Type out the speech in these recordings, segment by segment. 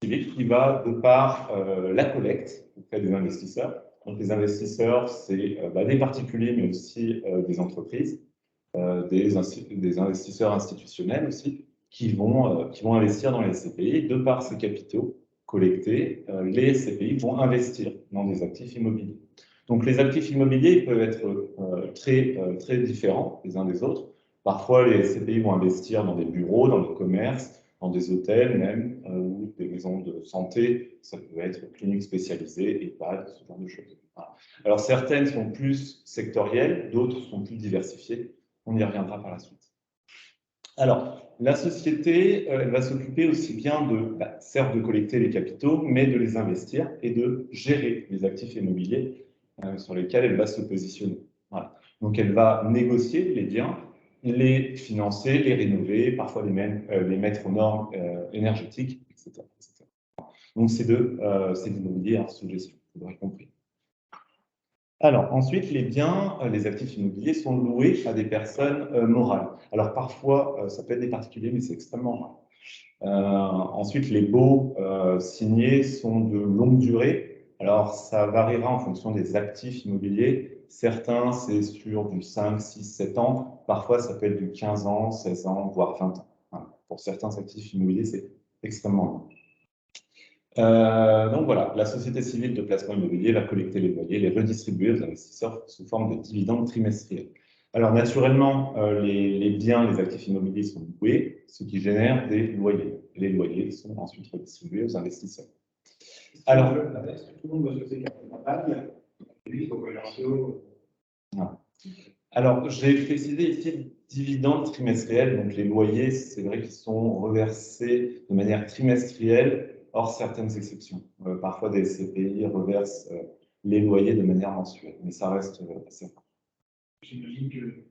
qui va de par la collecte auprès des investisseurs. Donc, les investisseurs, c'est des particuliers, mais aussi des entreprises, des investisseurs institutionnels aussi, qui vont investir dans les SCPI. De par ces capitaux collectés, les SCPI vont investir dans des actifs immobiliers. Donc, les actifs immobiliers peuvent être très différents les uns des autres. Parfois, les SCPI vont investir dans des bureaux, dans le commerce, dans des hôtels même, ou des maisons de santé. Ça peut être cliniques spécialisées, EHPAD, ce genre de choses. Voilà. Alors, certaines sont plus sectorielles, d'autres sont plus diversifiées. On y reviendra par la suite. Alors, la société, elle va s'occuper aussi bien certes de collecter les capitaux, mais de les investir et de gérer les actifs immobiliers sur lesquels elle va se positionner. Voilà. Donc, elle va négocier les biens, les financer, les rénover, parfois les mettre aux normes énergétiques, etc. Donc, c'est de l'immobilier sous gestion, vous l'aurez compris. Alors, ensuite, les biens, les actifs immobiliers sont loués à des personnes morales. Alors, parfois, ça peut être des particuliers, mais c'est extrêmement rare. Ensuite, les baux signés sont de longue durée. Alors, ça variera en fonction des actifs immobiliers. Certains, c'est sur du 5, 6, 7 ans. Parfois, ça peut être du 15 ans, 16 ans, voire 20 ans. Voilà. Pour certains actifs immobiliers, c'est extrêmement long. Donc voilà, la société civile de placement immobilier va collecter les loyers, les redistribuer aux investisseurs sous forme de dividendes trimestriels. Alors naturellement, les biens, les actifs immobiliers sont loués, ce qui génère des loyers. Les loyers sont ensuite redistribués aux investisseurs. Alors, tout le monde doit se faire alors, j'ai précisé ici dividendes trimestriels, donc les loyers, c'est vrai qu'ils sont reversés de manière trimestrielle, hors certaines exceptions. Parfois, des SCPI reversent les loyers de manière mensuelle, mais ça reste assez rare. J'imagine que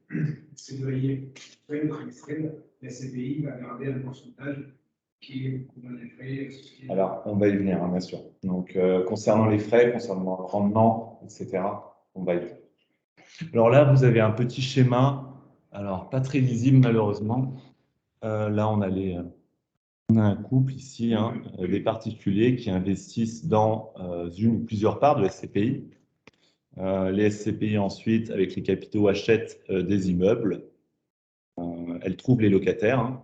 ces loyers trimestriels, la SCPI va garder un pourcentage qui est couvert des frais. Alors, on va y venir, bien sûr. Donc, concernant les frais, concernant le rendement, etc., on va y venir. Alors là, vous avez un petit schéma, alors pas très lisible malheureusement. Là, on a un couple ici, des particuliers qui investissent dans une ou plusieurs parts de SCPI. Les SCPI ensuite, avec les capitaux, achètent des immeubles. Elles trouvent les locataires,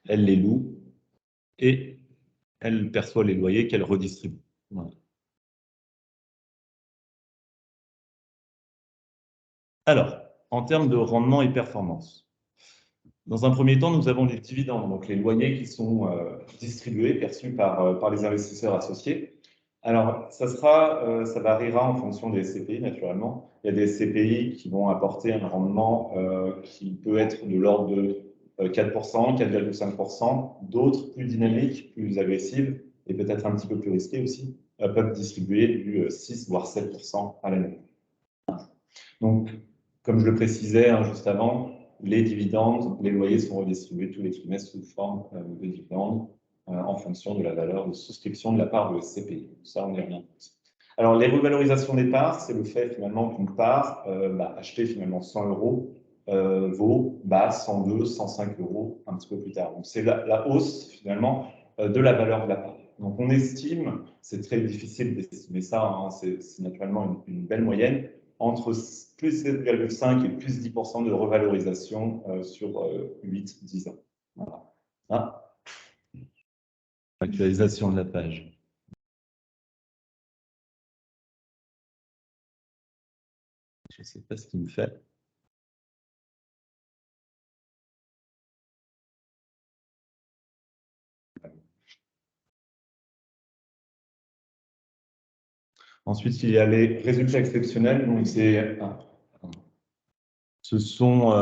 elles les louent et elles perçoivent les loyers qu'elles redistribuent. Voilà. Alors, en termes de rendement et performance, dans un premier temps, nous avons les dividendes, donc les loyers qui sont distribués, perçus par les investisseurs associés. Alors, ça variera en fonction des SCPI, naturellement. Il y a des SCPI qui vont apporter un rendement qui peut être de l'ordre de 4%, 4,5%. D'autres, plus dynamiques, plus agressives, et peut-être un petit peu plus risquées aussi, peuvent distribuer du 6 voire 7% à l'année. Donc, comme je le précisais juste avant, les dividendes, les loyers sont redistribués tous les trimestres sous forme de dividendes en fonction de la valeur de souscription de la part de SCPI. Ça, on y revient. Alors, les revalorisations des parts, c'est le fait finalement qu'une part achetée finalement 100 euros vaut 102, 105 euros un petit peu plus tard. Donc, c'est la hausse finalement de la valeur de la part. Donc, on estime, c'est très difficile d'estimer ça, c'est naturellement une belle moyenne, entre plus 7,5 et plus 10% de revalorisation sur 8-10 ans. Voilà. Actualisation de la page. Je ne sais pas ce qu'il me fait. Ensuite, il y a les résultats exceptionnels. Donc, ce sont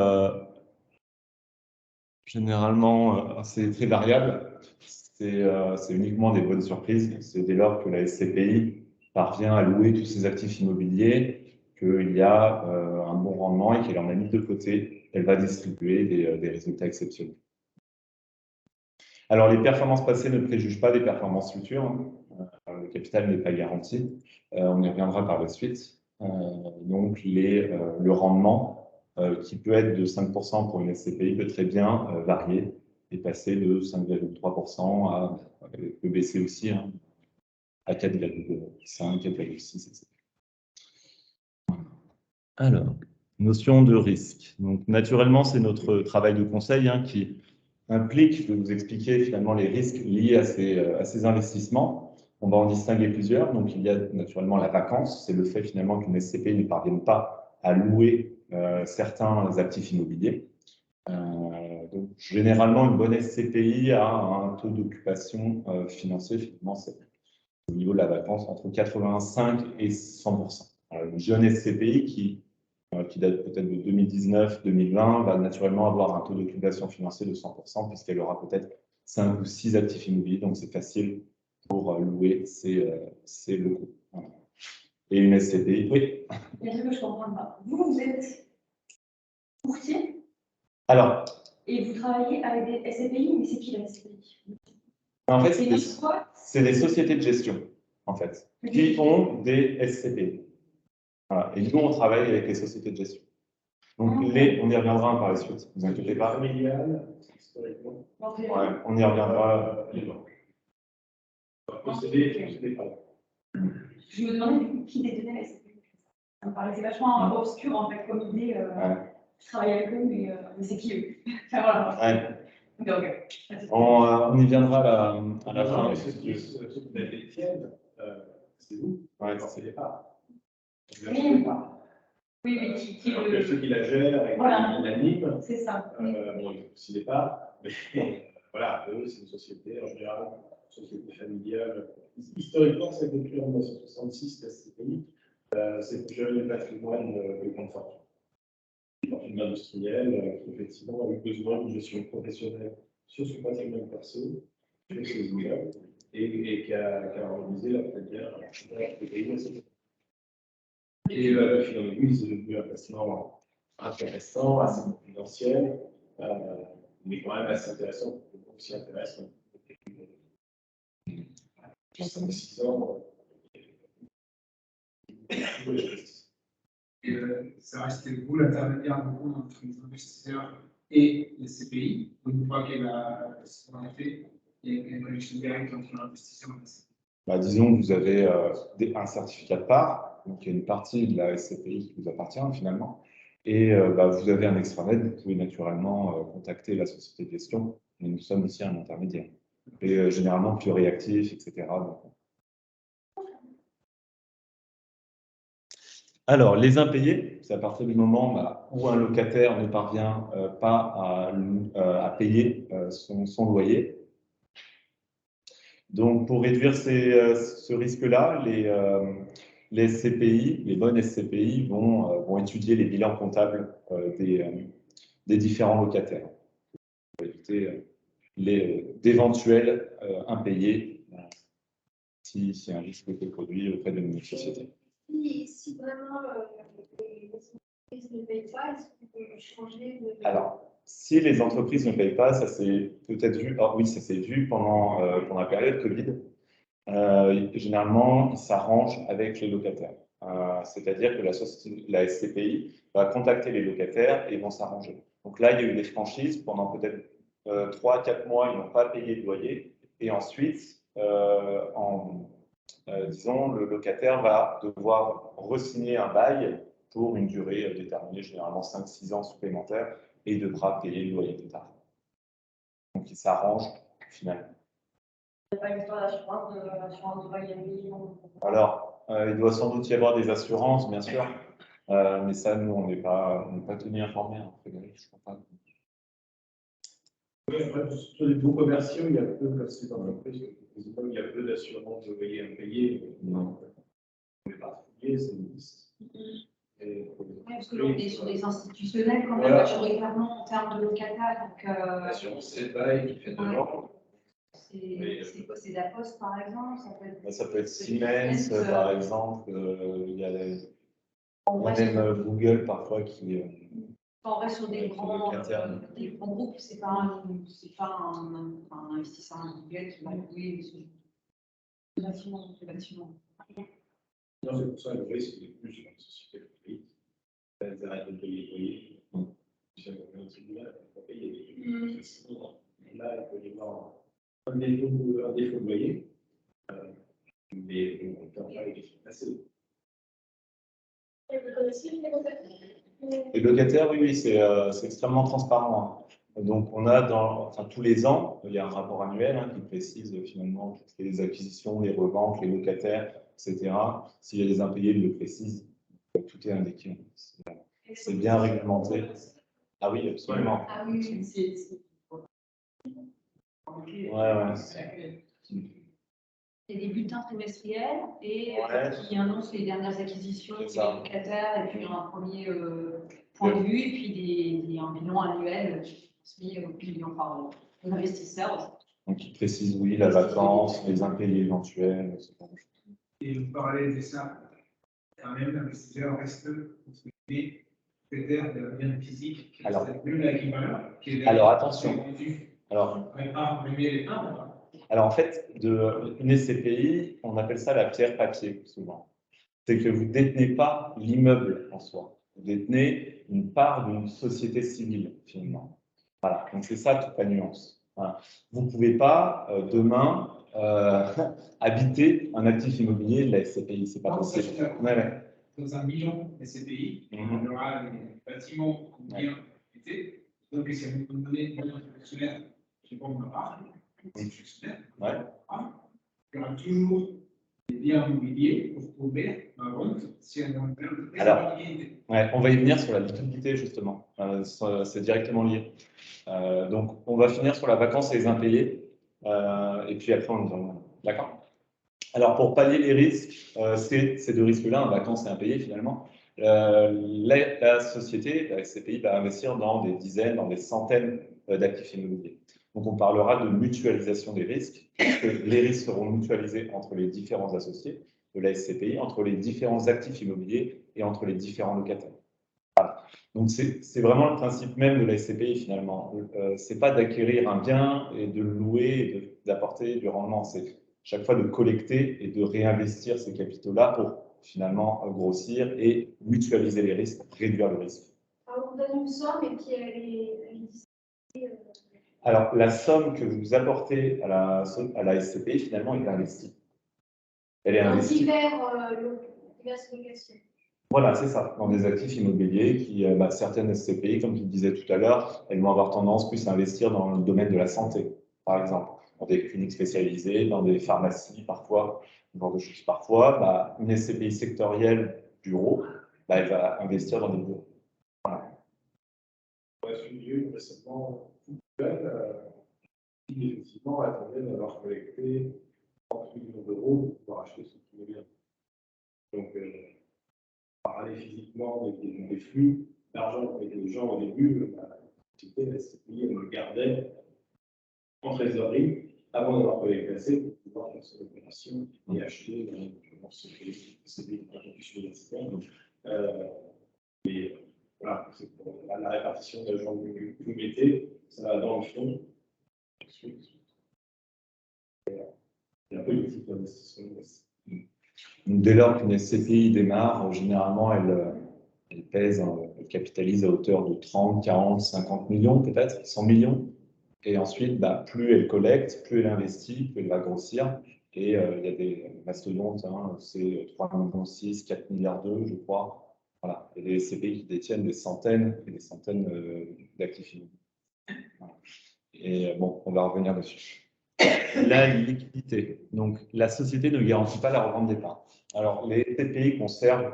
généralement c'est très variable. C'est uniquement des bonnes surprises. C'est dès lors que la SCPI parvient à louer tous ses actifs immobiliers, qu'il y a un bon rendement et qu'elle en a mis de côté. Elle va distribuer des résultats exceptionnels. Alors, les performances passées ne préjugent pas des performances futures. Le capital n'est pas garanti. On y reviendra par la suite. Donc, le rendement, qui peut être de 5% pour une SCPI, peut très bien varier est passé de 5,3% à, peut baisser aussi, hein, à 4,5, 4,6, etc. Alors, notion de risque. Donc, naturellement, c'est notre travail de conseil, hein, qui implique de vous expliquer finalement les risques liés à ces investissements. On va en distinguer plusieurs. Donc, il y a naturellement la vacance. C'est le fait finalement qu'une SCPI ne parvienne pas à louer certains actifs immobiliers. Donc, généralement, une bonne SCPI a un taux d'occupation financier, finalement, c'est au niveau de la vacance, entre 85 et 100%. Une jeune SCPI qui date peut-être de 2019-2020 va naturellement avoir un taux d'occupation financier de 100%, puisqu'elle aura peut-être 5 ou 6 actifs immobiliers, donc c'est facile pour louer ces locaux. Voilà. Et une SCPI, oui. Il y a un truc que je ne comprends pas. Vous êtes courtier Alors, et vous travaillez avec des SCPI, mais c'est qui la SCPI? en fait, c'est des sociétés de gestion, en fait, qui ont des SCPI. Voilà. Et nous, on travaille avec les sociétés de gestion. Donc, on y reviendra par la suite, ne vous inquiétez pas. Familial, historiquement. Ouais, on y reviendra. Les banques. Posséder pas. Je me demandais du coup qui détenait la SCPI. Ça me paraissait vachement obscur en fait comme idée. Je travaille avec eux, mais c'est qui eux? Enfin voilà. Ouais. On y viendra à la fin. Ceux qui détiennent, c'est vous. Ouais, c'est les parts. Oui, mais qui le... Ceux qui la gèrent et qui l'animent. C'est ça. Bon, il faut aussi les parts, mais voilà, eux, c'est une société en général, une société familiale. Historiquement, c'est depuis en 1966, la SCPI, c'est pour gérer le patrimoine de grande fortune. Une fortune industrielle qui, effectivement, a eu besoin d'une gestion professionnelle sur son patrimoine perso, sur ses immeubles, et qui a organisé la première SCPI. Et le finalement, c'est devenu un placement intéressant, assez confidentiel, mais quand même assez intéressant, aussi intéressant. 6 ans. Ça restait vous l'intermédiaire entre les investisseurs et les CPI. Une fois qu'elle a fait, il y a une connexion directe entre l'investisseur et la CPI. Bah, disons que vous avez un certificat de part, donc il y a une partie de la SCPI qui vous appartient finalement, et vous avez un extranet, vous pouvez naturellement contacter la société de gestion, mais nous sommes aussi un intermédiaire. Et généralement plus réactif, etc. Donc. Alors, les impayés, c'est à partir du moment où un locataire ne parvient pas à payer son loyer. Donc, pour réduire ce risque-là, les SCPI, les bonnes SCPI vont étudier les bilans comptables des différents locataires pour éviter d'éventuels impayés si un risque est produit auprès de notre société. Si vraiment les entreprises ne payent pas, est-ce qu'on peut changer de... Alors, si les entreprises ne payent pas, ça s'est peut-être vu, oui, ça s'est vu pendant la période Covid. Généralement, ils s'arrangent avec les locataires. C'est-à-dire que la SCPI va contacter les locataires et vont s'arranger. Donc là, il y a eu des franchises pendant peut-être 3-4 mois, ils n'ont pas payé de loyer. Et ensuite, disons, le locataire va devoir re-signer un bail pour une durée déterminée, généralement 5-6 ans supplémentaires, et devra payer le loyer total. Donc, il s'arrange finalement. Il n'y a pas une histoire d'assurance de loyer. Alors, il doit sans doute y avoir des assurances, bien sûr, mais ça, nous, on n'est pas tenus informés, hein, Frédéric, je ne crois pas. Oui, après, sur les baux commerciaux, il y a peu, comme c'est dans l'entreprise, il y a peu d'assurances de loyer impayés. Non. Pour les particuliers, c'est une liste. Parce que là, on est sur des institutionnels quand même, majoritairement en termes de locataires. L'assurance, c'est le bail qui fait 2 ans. C'est quoi? C'est la Poste, par exemple? Ça peut être Siemens, par exemple. Il y a même Google, parfois, qui... On reste sur des grands groupes, c'est pas un investisseur individuel qui va louer ce bâtiment. Non, c'est pour ça le risque n'est plus sur une société publique. Elles arrêtent de payer les loyers. Puis ça va au tribunal, on va payer. Et là, il peut y avoir un défaut de loyer. Mais on ne peut pas les passer. Les locataires, oui, c'est extrêmement transparent. Donc, on a tous les ans, il y a un rapport annuel qui précise finalement toutes les acquisitions, les reventes, les locataires, etc. S'il y a des impayés, il le précise. Tout est indiqué. C'est bien réglementé. Ah oui, absolument. Ah oui, c'est. Ouais. C'est des bulletins trimestriels et qui Ouais. annoncent les dernières acquisitions des ça. locataires, et puis un premier point de vue, et puis un bilan annuel transmis aux clients par aux investisseurs. Donc, il précise, oui, la vacance, les impayés éventuels, etc. Et en parallèle de ça, quand même, l'investisseur reste propriétaire d'un bien physique qui Alors, est nul à l'équivalent. Alors, attention. Alors, en fait, une SCPI, on appelle ça la pierre papier, souvent. C'est que vous ne détenez pas l'immeuble en soi. Vous détenez une part d'une société civile, finalement. Voilà, donc c'est ça toute la nuance. Voilà. Vous ne pouvez pas, demain, habiter un actif immobilier de la SCPI. Ce n'est pas possible. Dans un million SCPI, on aura des bâtiments bien habités. Donc, si à un moment donné, un fonctionnaire qui vend ma part, c'est fonctionnaire, il y aura toujours des biens immobiliers pour trouver ma vente si elle est en termes de Alors, on va y venir sur la liquidité, justement. C'est directement lié. Donc, on va finir sur la vacance et les impayés. Et puis après, on y reviendra. D'accord ? Alors, pour pallier les risques, ces deux risques-là, vacances et impayés, finalement, la société, la SCPI, va investir dans des dizaines, dans des centaines d'actifs immobiliers. Donc, on parlera de mutualisation des risques, parce que les risques seront mutualisés entre les différents associés de la SCPI, entre les différents actifs immobiliers et entre les différents locataires. Voilà. Donc, c'est vraiment le principe même de la SCPI, finalement. Ce n'est pas d'acquérir un bien et de le louer et d'apporter du rendement. C'est chaque fois de collecter et de réinvestir ces capitaux-là pour finalement grossir et mutualiser les risques, réduire le risque. Alors, on donne une somme et puis elle est Alors, la somme que vous apportez à la SCPI, finalement, est investie. Elle est investie. Diverses locations. Voilà, c'est ça, dans des actifs immobiliers qui, certaines SCPI, comme je le disais tout à l'heure, elles vont avoir tendance plus à investir dans le domaine de la santé, par exemple, dans des cliniques spécialisées, dans des pharmacies, parfois, ce genre de choses. Parfois, une SCPI sectorielle bureau, elle va investir dans des bureaux. Voilà. Récemment, qui effectivement attendait d'avoir collecté 30 millions d'euros pour pouvoir acheter ce qui est bien. Donc, parler physiquement des flux d'argent avec les gens au début, la SCPI, elle le gardait en trésorerie avant d'avoir collecté assez pour pouvoir faire cette opération et acheter ce CDI universitaire. Mais voilà, c'est pour la répartition de l'argent que vous mettez, ça va dans le fond. Ensuite, il y a un peu de type d'investissement. Dès lors qu'une SCPI démarre, généralement, elle pèse, elle capitalise à hauteur de 30, 40, 50 millions, peut-être 100 millions. Et ensuite, plus elle collecte, plus elle investit, plus elle va grossir. Et il y a des mastodontes, c'est 3 millions 6, 4 milliards 2, je crois. Voilà. Et des SCPI qui détiennent des centaines et des centaines d'actifs immobiliers. Voilà. Et on va revenir dessus. La liquidité. Donc, la société ne garantit pas la revente des parts. Alors, les SCPI conservent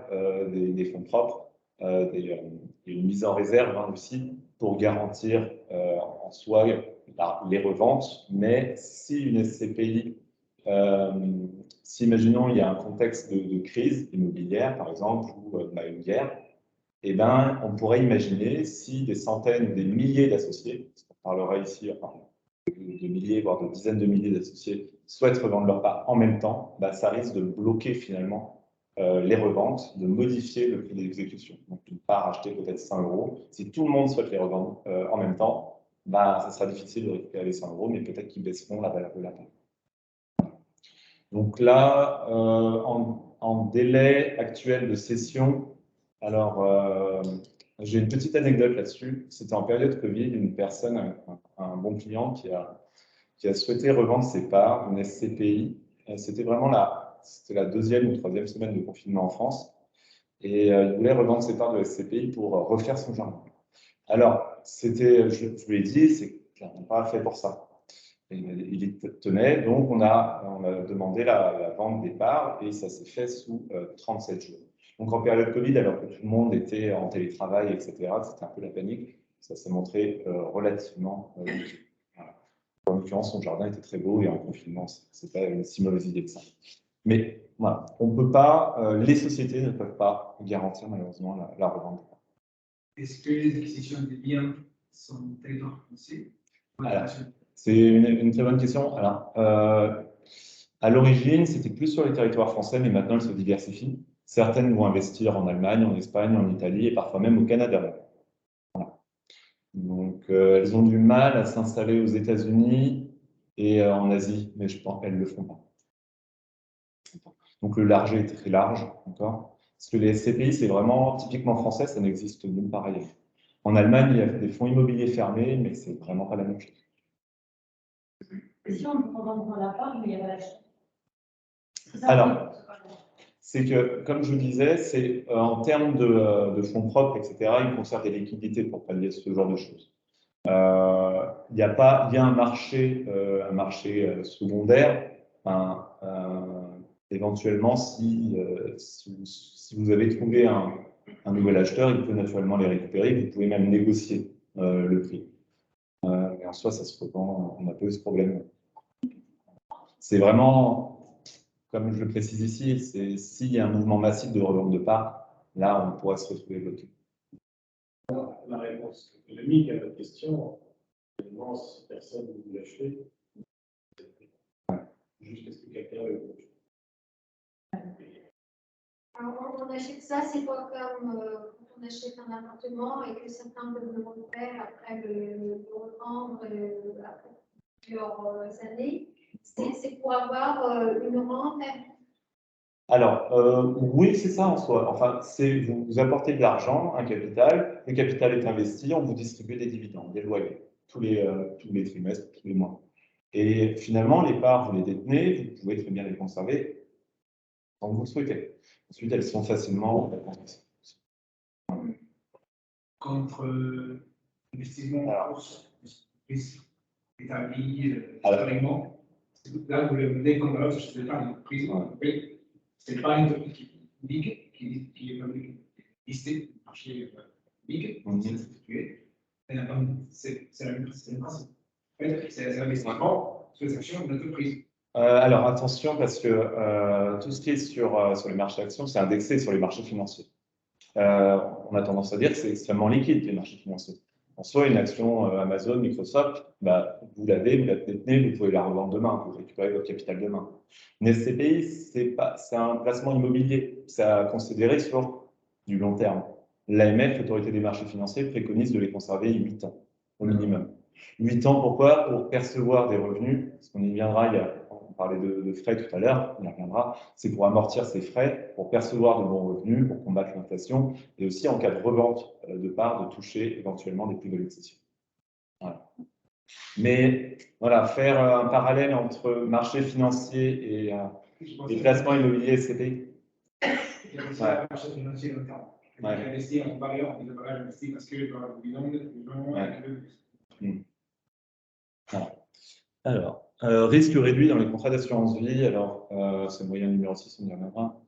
des fonds propres, une mise en réserve aussi pour garantir en soi les reventes. Mais si une SCPI, si imaginons il y a un contexte de crise immobilière, par exemple, ou une guerre, on pourrait imaginer si des centaines ou des milliers d'associés, parce qu'on parlera ici de milliers, voire de dizaines de milliers d'associés souhaitent revendre leur part en même temps, ça risque de bloquer finalement les reventes, de modifier le prix d'exécution. Donc, une part achetée peut-être 100 euros. Si tout le monde souhaite les revendre en même temps, ça sera difficile de récupérer les 100 euros, mais peut-être qu'ils baisseront la valeur de la part. Donc là, en délai actuel de cession, alors J'ai une petite anecdote là-dessus. C'était en période Covid, une personne, un bon client qui a souhaité revendre ses parts d'une SCPI. C'était vraiment c'était la deuxième ou troisième semaine de confinement en France. Et il voulait revendre ses parts de SCPI pour refaire son jardin. Alors, je lui ai dit, c'est clairement pas fait pour ça. Et il y tenait, donc on a demandé la vente des parts et ça s'est fait sous 37 jours. Donc en période Covid, alors que tout le monde était en télétravail, etc., c'était un peu la panique, ça s'est montré relativement utile. Voilà. En l'occurrence, son jardin était très beau et en confinement, c'est pas une si mauvaise idée que ça. Mais voilà, on peut pas, les sociétés ne peuvent pas garantir malheureusement la revente. Est-ce que les acquisitions des biens sont territoire français? C'est une très bonne question. Alors, à l'origine, c'était plus sur les territoires français, mais maintenant, elles se diversifient. Certaines vont investir en Allemagne, en Espagne, en Italie et parfois même au Canada. Voilà. Donc, elles ont du mal à s'installer aux États-Unis et en Asie, mais je pense qu'elles ne le font pas. Donc, le large est très large, d'accord? Parce que les SCPI, c'est vraiment typiquement français, ça n'existe nulle part ailleurs. En Allemagne, il y a des fonds immobiliers fermés, mais c'est vraiment pas la même chose. Si on prend dans la part, mais il y a pas l'acheteur. Alors, c'est que, comme je vous disais, c'est en termes de fonds propres, etc., ils conservent des liquidités pour pallier ce genre de choses. Il y a un marché secondaire. Éventuellement, si vous avez trouvé un nouvel acheteur, il peut naturellement les récupérer. Vous pouvez même négocier le prix. Mais en soi, ça se revend. On a peu ce problème. C'est vraiment, comme je le précise ici, c'est s'il y a un mouvement massif de revente de parts, là, on pourrait se retrouver bloqué. La réponse économique à votre question, évidemment, si personne ne veut l'acheter, juste est-ce que quelqu'un veut l'acheter? Alors, on achète ça, c'est pas comme quand on achète un appartement et que certains peuvent le refaire après le revendre après plusieurs années. C'est pour avoir une rente. Alors, oui, c'est ça en soi. Enfin, vous apportez de l'argent, un capital, le capital est investi, on vous distribue des dividendes, des loyers, tous les trimestres, tous les mois. Et finalement, les parts, vous les détenez, vous pouvez très bien les conserver quand vous le souhaitez. Ensuite, elles sont facilement contre investissement en bourse, risque établi historiquement. Là, vous le venez comme là, je ne sais pas, une prise, ce n'est pas une entreprise publique qui est listée, marché public, qui est institué. C'est la même principe. C'est l'investissement sur les actions de l'entreprise. Alors attention, parce que tout ce qui est sur les marchés d'actions, c'est indexé sur les marchés financiers. On a tendance à dire que c'est extrêmement liquide, les marchés financiers. En soi, une action Amazon, Microsoft, vous la détenez, vous pouvez la revendre demain, vous récupérez votre capital demain. Une SCPI, c'est un placement immobilier, c'est à considérer sur du long terme. L'AMF, l'autorité des marchés financiers, préconise de les conserver 8 ans au minimum. 8 ans, pourquoi? Pour percevoir des revenus, parce qu'on y viendra, on parlait de frais tout à l'heure, on y reviendra, c'est pour amortir ces frais, pour percevoir de bons revenus, pour combattre l'inflation, et aussi en cas de revente de parts, de toucher éventuellement des plus-values de cession. Voilà. Mais voilà, faire un parallèle entre marché financier et placement immobilier SCPI. Il y a aussi un marché financier notamment. Il y a investi en valeur, il y a investi parce que le bilan, voilà. Alors, risque réduit dans les contrats d'assurance vie. Alors, c'est le moyen numéro 6, on y reviendra.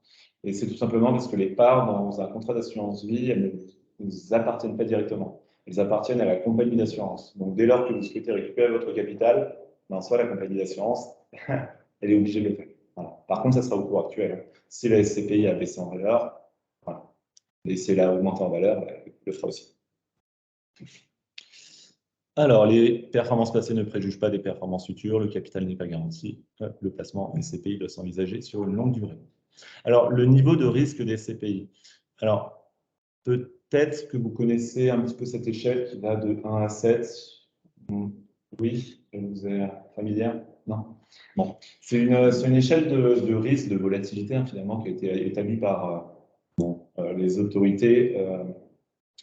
Et c'est tout simplement parce que les parts dans un contrat d'assurance vie, elles ne vous appartiennent pas directement. Elles appartiennent à la compagnie d'assurance. Donc, dès lors que vous souhaitez récupérer votre capital, soit la compagnie d'assurance, elle est obligée de le faire. Voilà. Par contre, ça sera au cours actuel. Si la SCPI a baissé en valeur, voilà. Et si elle a augmenté en valeur, elle le fera aussi. Alors, les performances passées ne préjugent pas des performances futures, le capital n'est pas garanti, le placement en SCPI doit s'envisager sur une longue durée. Alors, le niveau de risque des SCPI. Alors, peut-être que vous connaissez un petit peu cette échelle qui va de 1 à 7. Oui, elle vous est familière? Non? Bon, c'est une échelle de risque, de volatilité, finalement, qui a été établie par les autorités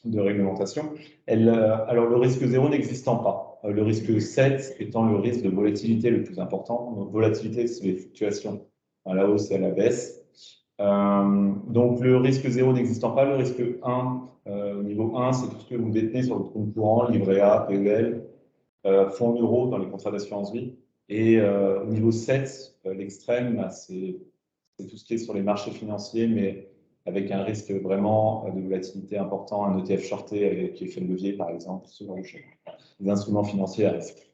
de réglementation. Alors, le risque 0 n'existant pas. Le risque 7 étant le risque de volatilité le plus important. Donc, volatilité, c'est les fluctuations à la hausse et à la baisse. Donc, le risque 0 n'existant pas, le risque 1, niveau 1, c'est tout ce que vous détenez sur votre compte courant, livret A, PEL, fonds euros dans les contrats d'assurance vie. Et au niveau 7, l'extrême, bah, c'est tout ce qui est sur les marchés financiers, mais avec un risque vraiment de volatilité important, un ETF shorté qui est fait de levier, par exemple, ce genre de choses. Des instruments financiers à risque.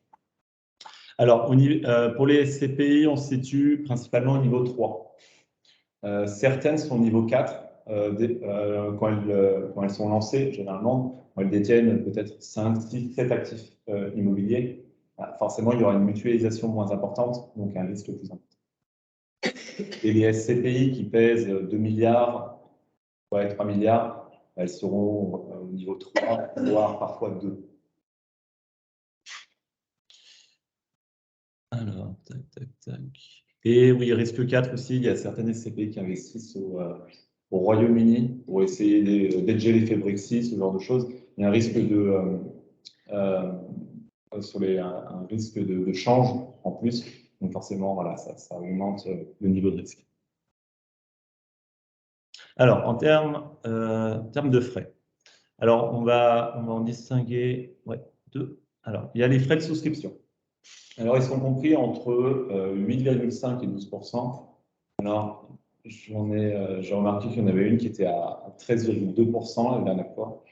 Alors, pour les SCPI, on se situe principalement au niveau 3. Certaines sont au niveau 4 quand elles sont lancées, généralement, quand elles détiennent peut-être 5, 6, 7 actifs immobiliers. Forcément, il y aura une mutualisation moins importante, donc un risque plus important. Et les SCPI qui pèsent 2 milliards, 3 milliards, elles seront au niveau 3, voire parfois 2. Alors, tac. Et oui, risque 4 aussi, il y a certaines SCPI qui investissent au Royaume-Uni pour essayer d'edger l'effet Brexit, ce genre de choses. Il y a un risque un risque de change en plus. Donc forcément, voilà, ça augmente le niveau de risque. Alors, en termes de frais, alors on va en distinguer deux. Alors, il y a les frais de souscription. Alors, ils sont compris entre 8,5 et 12%. Alors, j'ai remarqué qu'il y en avait une qui était à 13,2% la dernière fois.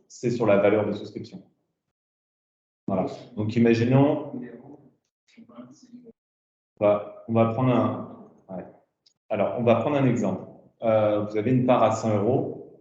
C'est sur la valeur de souscription. Voilà. Donc, imaginons. On va prendre Alors, on va prendre un exemple. Vous avez une part à 100 euros.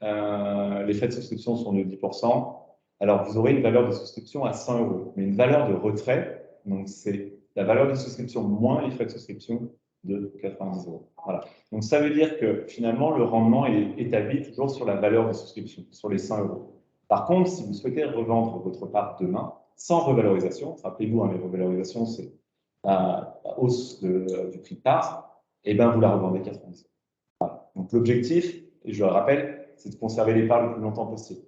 Les frais de souscription sont de 10%. Alors, vous aurez une valeur de souscription à 100 euros. Mais une valeur de retrait, donc c'est la valeur de souscription moins les frais de souscription de 90 euros. Voilà. Donc, ça veut dire que finalement, le rendement est établi toujours sur la valeur de souscription, sur les 100 euros. Par contre, si vous souhaitez revendre votre part demain, sans revalorisation, rappelez-vous, les revalorisations, c'est la hausse du prix de part, et bien vous la revendez 90 euros. Voilà. Donc, l'objectif, et je le rappelle, c'est de conserver les parts le plus longtemps possible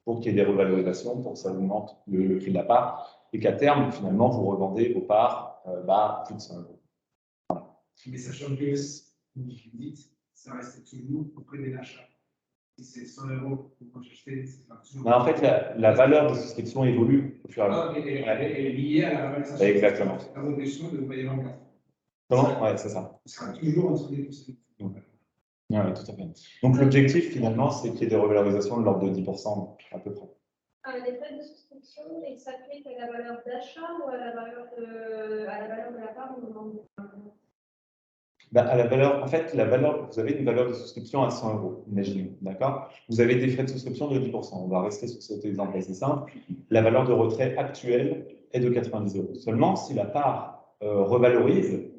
pour qu'il y ait des revalorisations, pour que ça augmente le prix de la part, et qu'à terme, finalement, vous revendez vos parts plus de 100 euros. Voilà. Mais sachant que, comme vous dites, ça reste toujours auprès des achats. Si c'est 100 euros quand j'achetais, c'est pas toujours. En fait, la valeur de souscription évolue au fur et à mesure. Elle est liée à la valorisation. Exactement. La rotation de loyer en 4. Comment? Oui, c'est ça. Ça sera toujours entre les deux. Oui, tout à fait. Donc, l'objectif, finalement, c'est qu'il y ait des revalorisations de l'ordre de 10% à peu près. Les frais de souscription, ils s'appliquent à la valeur d'achat ou à la valeur de la part ou non? À la valeur, en fait, vous avez une valeur de souscription à 100 euros, imaginez, d'accord? Vous avez des frais de souscription de 10%. On va rester sur cet exemple assez simple. La valeur de retrait actuelle est de 90 euros. Seulement, si la part revalorise,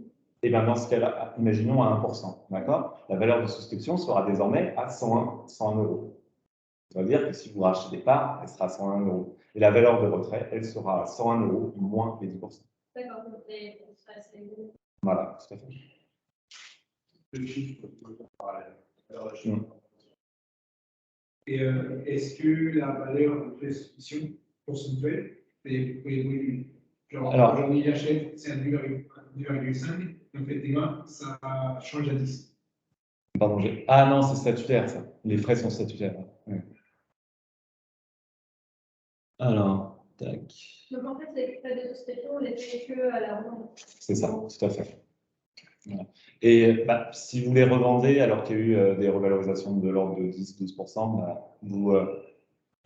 et bien dans ce cas-là, imaginons à 1%, d'accord? La valeur de souscription sera désormais à 101 euros. Ça veut dire que si vous rachetez des parts, elle sera à 101 euros. Et la valeur de retrait, elle sera à 101 euros moins les 10%. D'accord, donc les frais, c'est. Voilà, tout à fait. Et est-ce que la valeur de prescription pour ce mutuel peut évoluer? Genre, aujourd'hui, il achète, c'est un 2,5, donc effectivement, ça change à 10. Pardon, ah non, c'est statutaire, ça. Les frais sont statutaires. Ouais. Alors, tac. Donc en fait, les frais de souscription, on les paye que à la vente. C'est ça, tout à fait. Voilà. Et si vous les revendez alors qu'il y a eu des revalorisations de l'ordre de 10-12%, il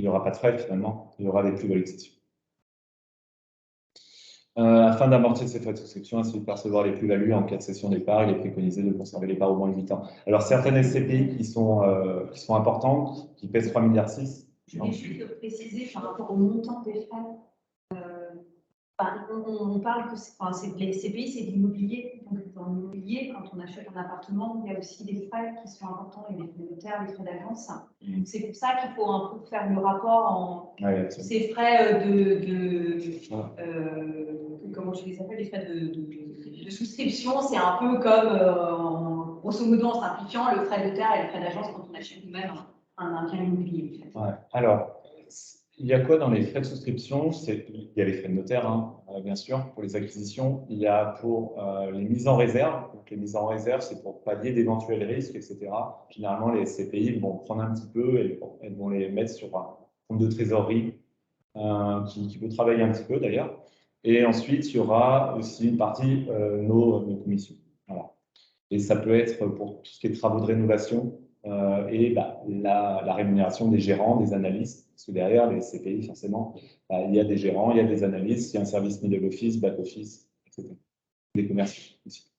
n'y aura pas de frais finalement, il y aura des plus-values. Afin d'amortir ces frais de souscription, ainsi de percevoir les plus-values en cas de cession des parts, il est préconisé de conserver les parts au moins 8 ans. Alors certaines SCPI qui sont importantes, qui pèsent 3,6 milliards. Je voulais juste préciser par rapport au montant des frais. On parle que les SCPI, c'est de l'immobilier. Donc, dans l'immobilier, quand on achète un appartement, il y a aussi des frais qui sont importants. Il y a les frais de notaire, les frais d'agence. C'est pour ça qu'il faut un peu faire le rapport en ces frais comment je les appelle, les frais de souscription. C'est un peu comme grosso modo, en simplifiant, le frais de terre et le frais d'agence quand on achète nous-mêmes un bien immobilier. En fait. Ouais. Alors, il y a quoi dans les frais de souscription? Il y a les frais de notaire, hein, bien sûr, pour les acquisitions. Il y a pour les mises en réserve. Donc, les mises en réserve, c'est pour pallier d'éventuels risques, etc. Généralement, les SCPI vont prendre un petit peu et elles vont les mettre sur un compte de trésorerie qui peut travailler un petit peu d'ailleurs. Et ensuite, il y aura aussi une partie nos commissions. Voilà. Et ça peut être pour tout ce qui est travaux de rénovation et la rémunération des gérants, des analystes. Parce que derrière, les CPI, forcément, il y a des gérants, il y a des analystes, il y a un service middle office, back office, etc. Des commerciaux aussi.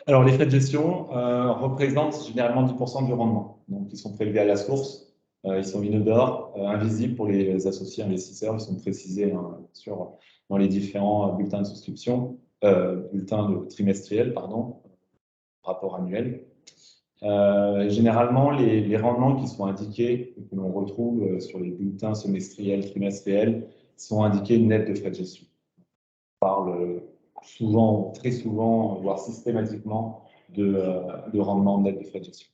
Alors, les frais de gestion représentent généralement 10% du rendement. Donc, ils sont prélevés à la source, ils sont inodores, invisibles pour les associés investisseurs, ils sont précisés dans les différents bulletins de souscription, bulletins trimestriels, pardon, rapport annuel. Généralement, les rendements qui sont indiqués, que l'on retrouve sur les bulletins semestriels, trimestriels, sont indiqués net de frais de gestion. On parle souvent, très souvent, voire systématiquement, de rendement net de frais de gestion.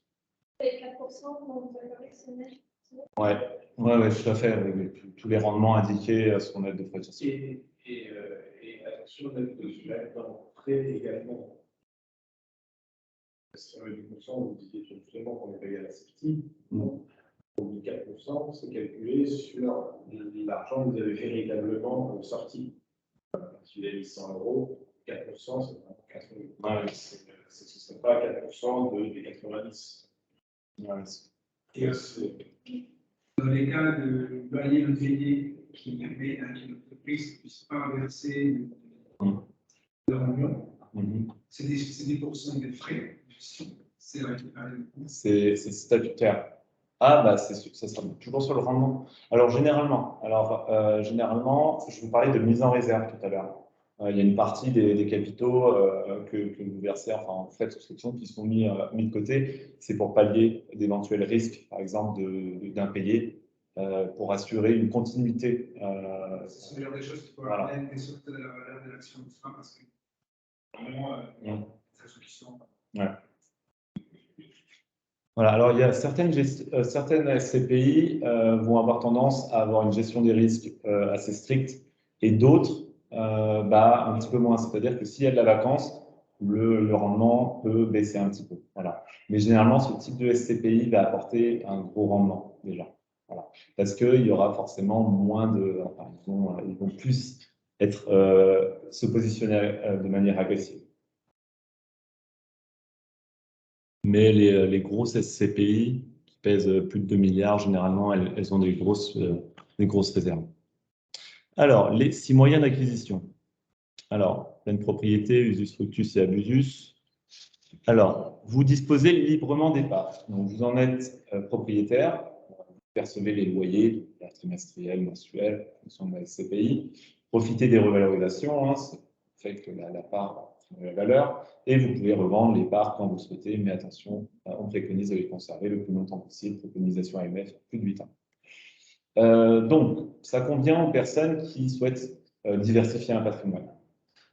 Et 4%, donc vous avez c'est net. Ouais, tout à fait. Tous les rendements indiqués sont nets de frais de gestion. Et attention, net de frais également. Sur les 10%, vous disiez justement qu'on est payé à la CEPTI. Non. Donc 4%, c'est calculé sur l'argent que vous avez véritablement sorti. Si vous avez mis 100 €, 4%, c'est vraiment 4 €. Ouais, ce ne serait pas 4% des 90. Ouais, et dans les cas de loyer impayé qui permet à une entreprise ne puisse pas verser de rendement, c'est 10% des frais de gestion. C'est statutaire. Ah, ça sera toujours sur le rendement. Alors, généralement, je vous parlais de mise en réserve tout à l'heure. Il y a une partie des capitaux que vous versez, enfin, en frais de souscription, qui sont mis de côté. C'est pour pallier d'éventuels risques, par exemple, d'impayés, pour assurer une continuité. Ce sont le genre de choses qu'il faut reconnaître et surtout de la valeur de l'action, parce que vraiment, ça se question. Ouais. Voilà, alors il y a certaines SCPI vont avoir tendance à avoir une gestion des risques assez stricte et d'autres un petit peu moins. C'est-à-dire que s'il y a de la vacance, le rendement peut baisser un petit peu. Voilà. Mais généralement, ce type de SCPI va apporter un gros rendement déjà. Voilà. Parce qu'il y aura forcément moins ils vont plus se positionner de manière agressive. Mais les grosses SCPI qui pèsent plus de 2 milliards, généralement, elles ont des grosses réserves. Alors, les 6 moyens d'acquisition. Alors, pleine propriété, usufructus et abusus. Alors, vous disposez librement des parts. Donc, vous en êtes propriétaire. Vous percevez les loyers trimestriels, mensuels, en fonction de la SCPI. Profitez des revalorisations. Ça fait que la part la valeur, et vous pouvez revendre les parts quand vous souhaitez, mais attention, on préconise de les conserver le plus longtemps possible, préconisation AMF, plus de 8 ans. Donc, ça convient aux personnes qui souhaitent diversifier un patrimoine.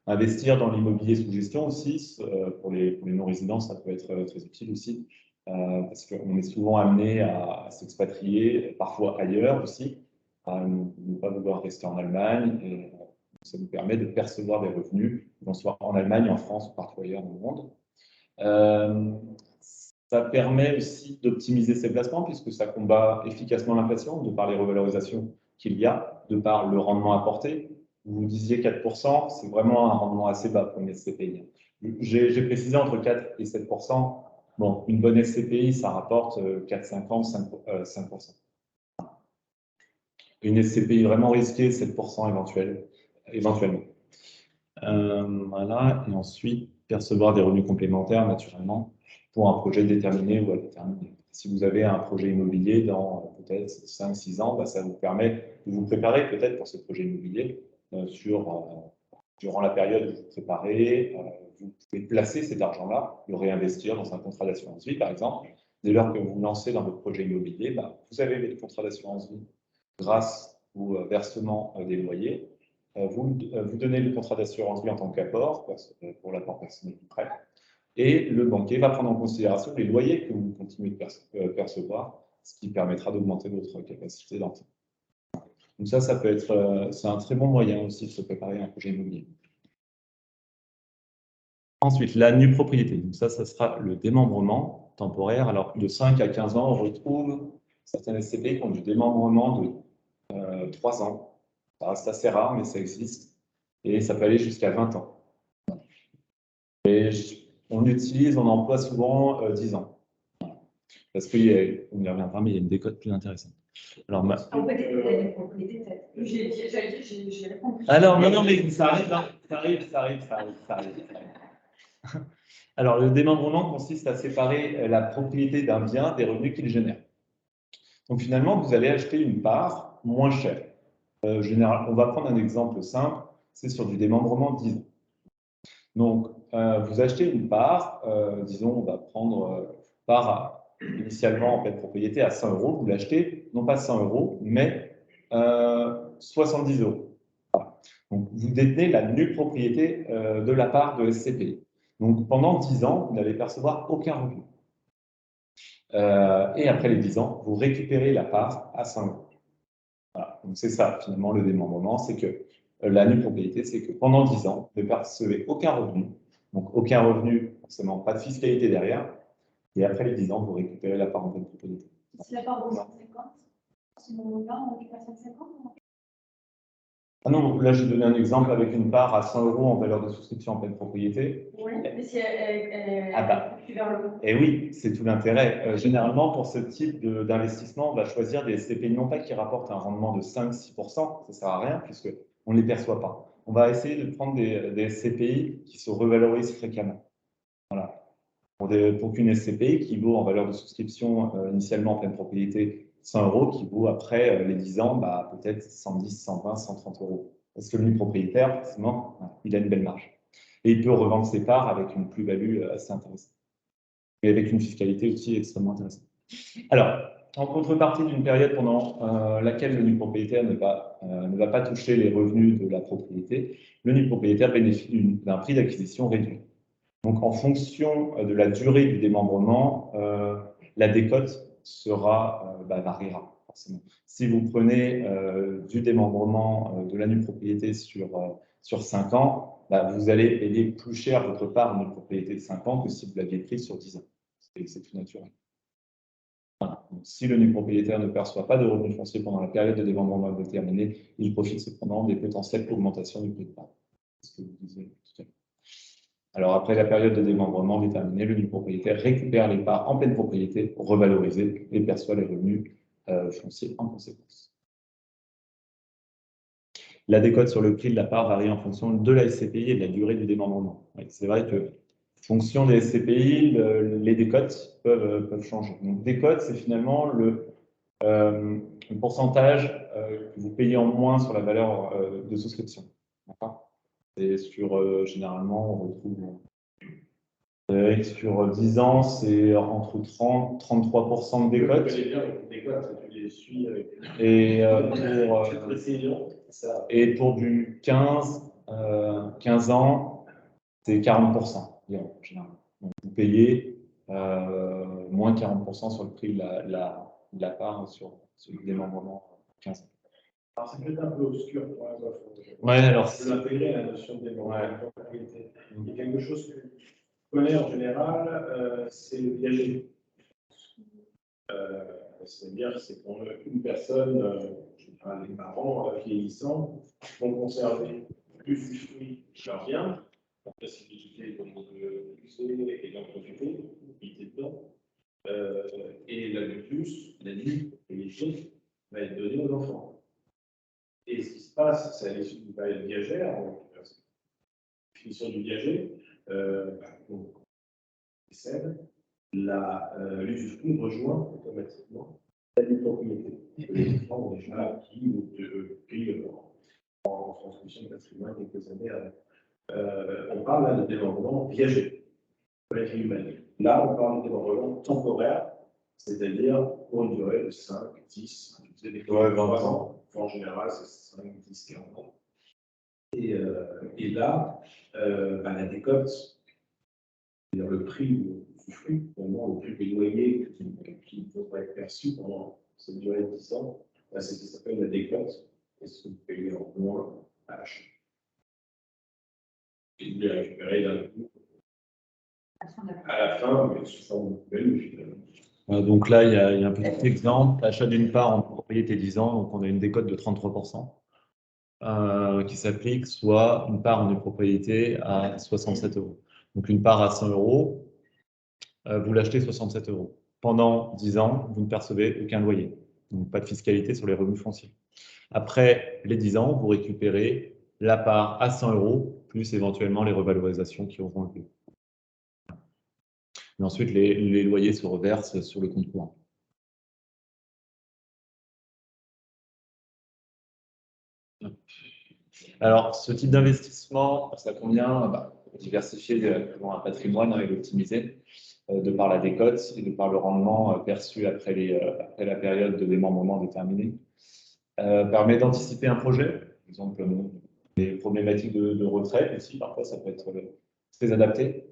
Investir dans l'immobilier sous gestion aussi, pour les non-résidents, ça peut être très utile aussi, parce qu'on est souvent amené à s'expatrier, parfois ailleurs aussi, à ne pas vouloir rester en Allemagne, et ça nous permet de percevoir des revenus, qu'on soit en Allemagne, en France ou partout ailleurs dans le monde. Ça permet aussi d'optimiser ses placements puisque ça combat efficacement l'inflation de par les revalorisations qu'il y a, de par le rendement apporté. Vous disiez 4%, c'est vraiment un rendement assez bas pour une SCPI. J'ai précisé entre 4 et 7%. Bon, une bonne SCPI, ça rapporte 4,50, 5%. Une SCPI vraiment risquée, 7% éventuellement. Voilà. Et ensuite, percevoir des revenus complémentaires, naturellement, pour un projet déterminé ou à déterminer. Si vous avez un projet immobilier dans peut-être 5-6 ans, ça vous permet de vous préparer peut-être pour ce projet immobilier durant la période où vous préparez. Vous pouvez placer cet argent-là, le réinvestir dans un contrat d'assurance vie, par exemple. Dès lors que vous lancez dans votre projet immobilier, vous avez les contrats d'assurance vie grâce au versement des loyers. vous donnez le contrat d'assurance vie en tant qu'apport, pour l'apport personnel du prêt, et le banquier va prendre en considération les loyers que vous continuez de percevoir, ce qui permettra d'augmenter votre capacité d'emprunt. Donc ça peut être, c'est un très bon moyen aussi de se préparer à un projet immobilier. Ensuite, la nue propriété. Donc ça sera le démembrement temporaire. Alors, de 5 à 15 ans, on retrouve certaines SCPI qui ont du démembrement de 3 ans. Ça reste assez rare, mais ça existe. Et ça peut aller jusqu'à 20 ans. Et on emploie souvent 10 ans. Parce qu'on y reviendra, mais il y a une décote plus intéressante. Alors, on peut dire la nue propriété, peut-être. J'ai répondu. Alors, non, mais ça arrive, hein. Ça arrive. Alors, le démembrement consiste à séparer la propriété d'un bien des revenus qu'il génère. Donc, finalement, vous allez acheter une part moins chère. On va prendre un exemple simple, c'est sur du démembrement de 10 ans. Donc, vous achetez une part, disons, on va prendre part initialement en pleine propriété à 100 €, vous l'achetez, non pas 100 €, mais 70 €. Donc, vous détenez la nue propriété de la part de SCPI. Donc, pendant 10 ans, vous n'allez percevoir aucun revenu. Et après les 10 ans, vous récupérez la part à 100 €. Voilà. Donc, c'est ça, finalement, le démembrement, c'est que la nue propriété, c'est que pendant 10 ans, vous ne percevez aucun revenu. Donc, aucun revenu, forcément, pas de fiscalité derrière. Et après les 10 ans, vous récupérez la part en pleine propriété. Si la part vaut 150, à ce moment-là, on récupère 150 ? Ah non, là, j'ai donné un exemple avec une part à 100 € en valeur de souscription en pleine propriété. Oui, mais si elle vers le haut. Et oui, c'est tout l'intérêt. Généralement, pour ce type d'investissement, on va choisir des SCPI non pas qui rapportent un rendement de 5-6%, ça ne sert à rien puisqu'on ne les perçoit pas. On va essayer de prendre des SCPI qui se revalorisent fréquemment. Voilà. Pour qu'une SCPI qui vaut en valeur de souscription initialement en pleine propriété 100 € qui vaut après les 10 ans peut-être 110, 120, 130 €. Parce que le propriétaire, forcément, il a une belle marge. Et il peut revendre ses parts avec une plus-value assez intéressante. Et avec une fiscalité aussi extrêmement intéressante. Alors, en contrepartie d'une période pendant laquelle le nu propriétaire ne va pas toucher les revenus de la propriété, le nu propriétaire bénéficie d'un prix d'acquisition réduit. Donc, en fonction de la durée du démembrement, la décote variera forcément. Si vous prenez du démembrement de la nue propriété sur 5 ans, vous allez payer plus cher votre part de propriété de 5 ans que si vous l'aviez prise sur 10 ans. C'est tout naturel. Voilà. Donc, si le nu propriétaire ne perçoit pas de revenus fonciers pendant la période de démembrement déterminée, il profite cependant des potentielles augmentations du prix de part. C'est ce que vous disiez tout à l'heure. Alors, après la période de démembrement déterminée, le nu propriétaire récupère les parts en pleine propriété revalorisées et perçoit les revenus fonciers en conséquence. La décote sur le prix de la part varie en fonction de la SCPI et de la durée du démembrement. C'est vrai que, en fonction des SCPI, les décotes peuvent changer. Donc, décote, c'est finalement le pourcentage que vous payez en moins sur la valeur de souscription. Et généralement, on retrouve sur 10 ans, c'est entre 30-33% de décote. Et pour du 15 ans, c'est 40%, généralement. Donc, vous payez moins 40% sur le prix de la part sur le démembrement 15 ans. Alors, c'est peut-être un peu obscur pour un offre. Ouais, alors. Je peux l'intégrer à la notion de démembrement de propriété. Il y a quelque chose que je connais en général, c'est le viager. C'est-à-dire que c'est quand une personne, les parents vieillissants, vont conserver plus du fruit de leur bien, la possibilité de l'user et d'en profiter, dedans. Et la nue propriété, va être donnée aux enfants. Et ce qui se passe, c'est à l'issue d'une période viagère, donc définition du viager, donc décède, l'usufruit rejoint automatiquement la nue propriété. Les enfants ont déjà acquis ou pris en transmission de patrimoine quelques années avant. On parle là de démembrement viager, avec l'humaine. Là, on parle de démembrement temporaire, c'est-à-dire pour une durée de 5, 10, 20 ans. En général, c'est 5, 10, 40 ans. Et là, la décote, c'est-à-dire le prix du fruit, le prix des loyers qui devrait être perçu pendant cette durée de 10 ans, c'est ce qui s'appelle la décote, et ce que vous payez en moins à l'achat. Et vous les récupérez d'un coup à la fin, mais sous forme de nouvelle, finalement. Donc là, il y a un petit exemple, achat d'une part en propriété 10 ans, donc on a une décote de 33%. Qui s'applique, soit une part en une propriété à 67 €. Donc une part à 100 €, vous l'achetez 67 €. Pendant 10 ans, vous ne percevez aucun loyer, donc pas de fiscalité sur les revenus fonciers. Après les 10 ans, vous récupérez la part à 100 €, plus éventuellement les revalorisations qui auront lieu. Et ensuite, les loyers se reversent sur le compte courant. Alors, ce type d'investissement, ça convient diversifier un patrimoine et l'optimiser de par la décote et de par le rendement perçu après la période de démembrement déterminée. Permet d'anticiper un projet, par exemple les problématiques de retraite aussi, parfois ça peut être très adapté.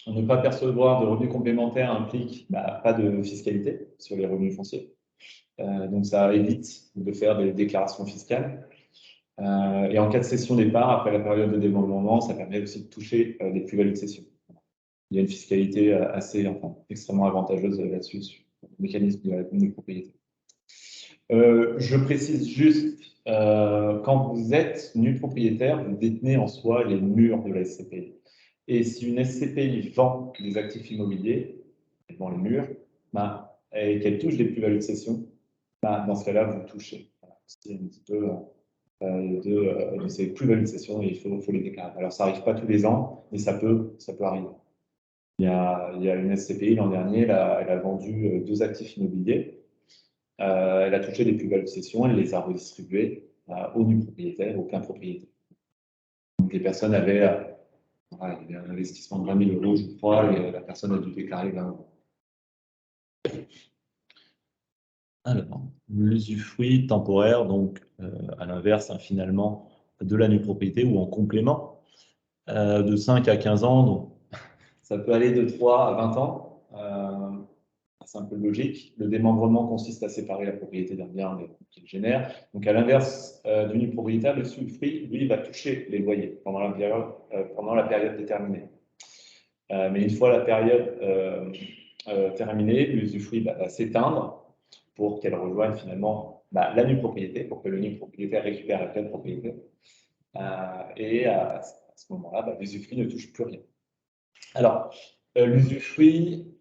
Ne pas percevoir de revenus complémentaires implique pas de fiscalité sur les revenus fonciers. Donc ça évite de faire des déclarations fiscales. Et en cas de cession des parts, après la période de démembrement, ça permet aussi de toucher des plus-values de cession. Il y a une fiscalité extrêmement avantageuse là-dessus, sur le mécanisme de la propriété. Je précise juste, quand vous êtes nu propriétaire, vous détenez en soi les murs de la SCPI. Et si une SCPI vend des actifs immobiliers, elle vend les murs, et qu'elle touche des plus-values de cession, dans ce cas-là, vous touchez. C'est un petit peu de ces plus-values de cession et il faut les déclarer. Alors, ça n'arrive pas tous les ans, mais ça peut arriver. Il y a une SCPI l'an dernier, elle a vendu 2 actifs immobiliers. Elle a touché des plus-values de cession, elle les a redistribués aux nus propriétaires, aux pleins propriétaires. Donc, les personnes avaient il y avait un investissement de 20 000 €, je crois, et la personne a dû déclarer 20 €. Alors, l'usufruit temporaire, donc à l'inverse, finalement, de la nue propriété ou en complément, de 5 à 15 ans, donc ça peut aller de 3 à 20 ans. C'est un peu logique. Le démembrement consiste à séparer la propriété d'un bien qu'il génère. Donc, à l'inverse du nu propriétaire, l'usufruit, lui, va toucher les loyers pendant la période déterminée. Mais une fois la période terminée, l'usufruit va s'éteindre pour qu'elle rejoigne finalement la nue propriété, pour que le nu propriétaire récupère la pleine propriété. Et à ce moment-là, l'usufruit ne touche plus rien. Alors, l'usufruit,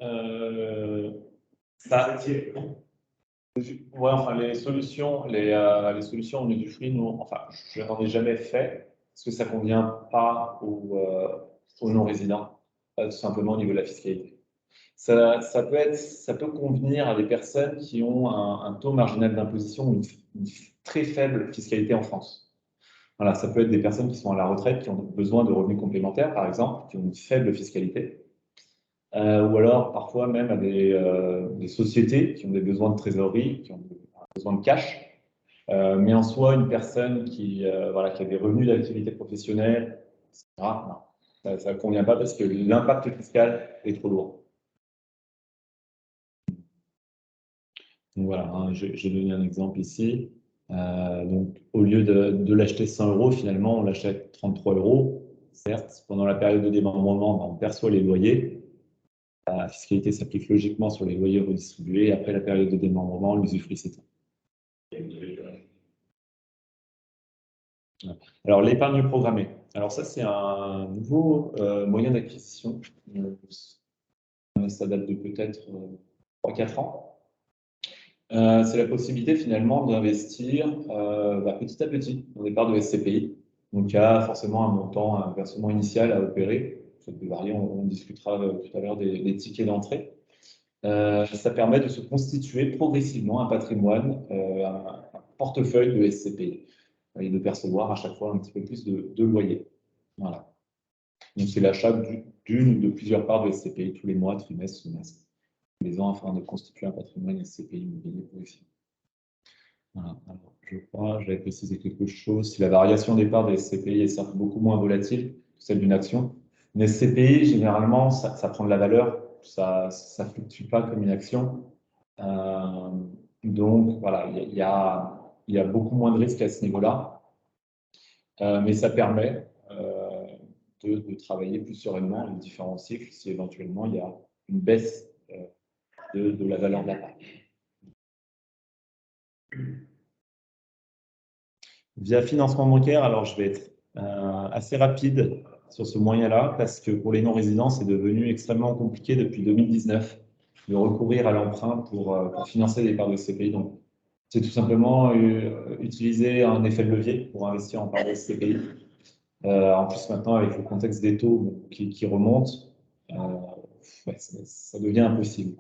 les solutions en usufruit, je n'en ai jamais fait, parce que ça ne convient pas aux non-résidents, tout simplement au niveau de la fiscalité. Ça peut convenir à des personnes qui ont un taux marginal d'imposition ou une très faible fiscalité en France. Voilà, ça peut être des personnes qui sont à la retraite, qui ont besoin de revenus complémentaires, par exemple, qui ont une faible fiscalité. Ou alors parfois même à des sociétés qui ont des besoins de trésorerie, qui ont besoin de cash. Mais en soi, une personne qui a des revenus d'activité professionnelle, etc., non, ça ne convient pas parce que l'impact fiscal est trop lourd. Donc voilà, j'ai donné un exemple ici. Donc, au lieu de l'acheter 100 €, finalement, on l'achète 33 €. Certes, pendant la période de démembrement, on perçoit les loyers. La fiscalité s'applique logiquement sur les loyers redistribués. Après la période de démembrement, l'usufruit s'éteint. Alors, l'épargne programmée. Alors ça, c'est un nouveau moyen d'acquisition. Ça date de peut-être 3-4 ans. C'est la possibilité finalement d'investir petit à petit dans des parts de SCPI. Donc, il y a forcément un montant, un versement initial à opérer. Ça peut varier, on discutera tout à l'heure des tickets d'entrée. Ça permet de se constituer progressivement un patrimoine, un portefeuille de SCPI et de percevoir à chaque fois un petit peu plus de loyer. Voilà. Donc, c'est l'achat d'une ou de plusieurs parts de SCPI tous les mois, trimestre, semestre, les ans, afin de constituer un patrimoine SCPI immobilier progressif. Voilà. Alors, je crois, j'avais précisé quelque chose. Si la variation des parts des SCPI est certes beaucoup moins volatile que celle d'une action, une SCPI, généralement, ça prend de la valeur, ça ne fluctue pas comme une action. Donc, voilà, il y a beaucoup moins de risques à ce niveau-là, mais ça permet de travailler plus sereinement les différents cycles si éventuellement il y a une baisse de la valeur de la part. Via financement bancaire, alors je vais être assez rapide sur ce moyen-là parce que pour les non-résidents, c'est devenu extrêmement compliqué depuis 2019 de recourir à l'emprunt pour financer des parts de SCPI. Donc, c'est tout simplement utiliser un effet de levier pour investir en parts de SCPI. En plus, maintenant, avec le contexte des taux qui remontent, ouais, ça devient impossible.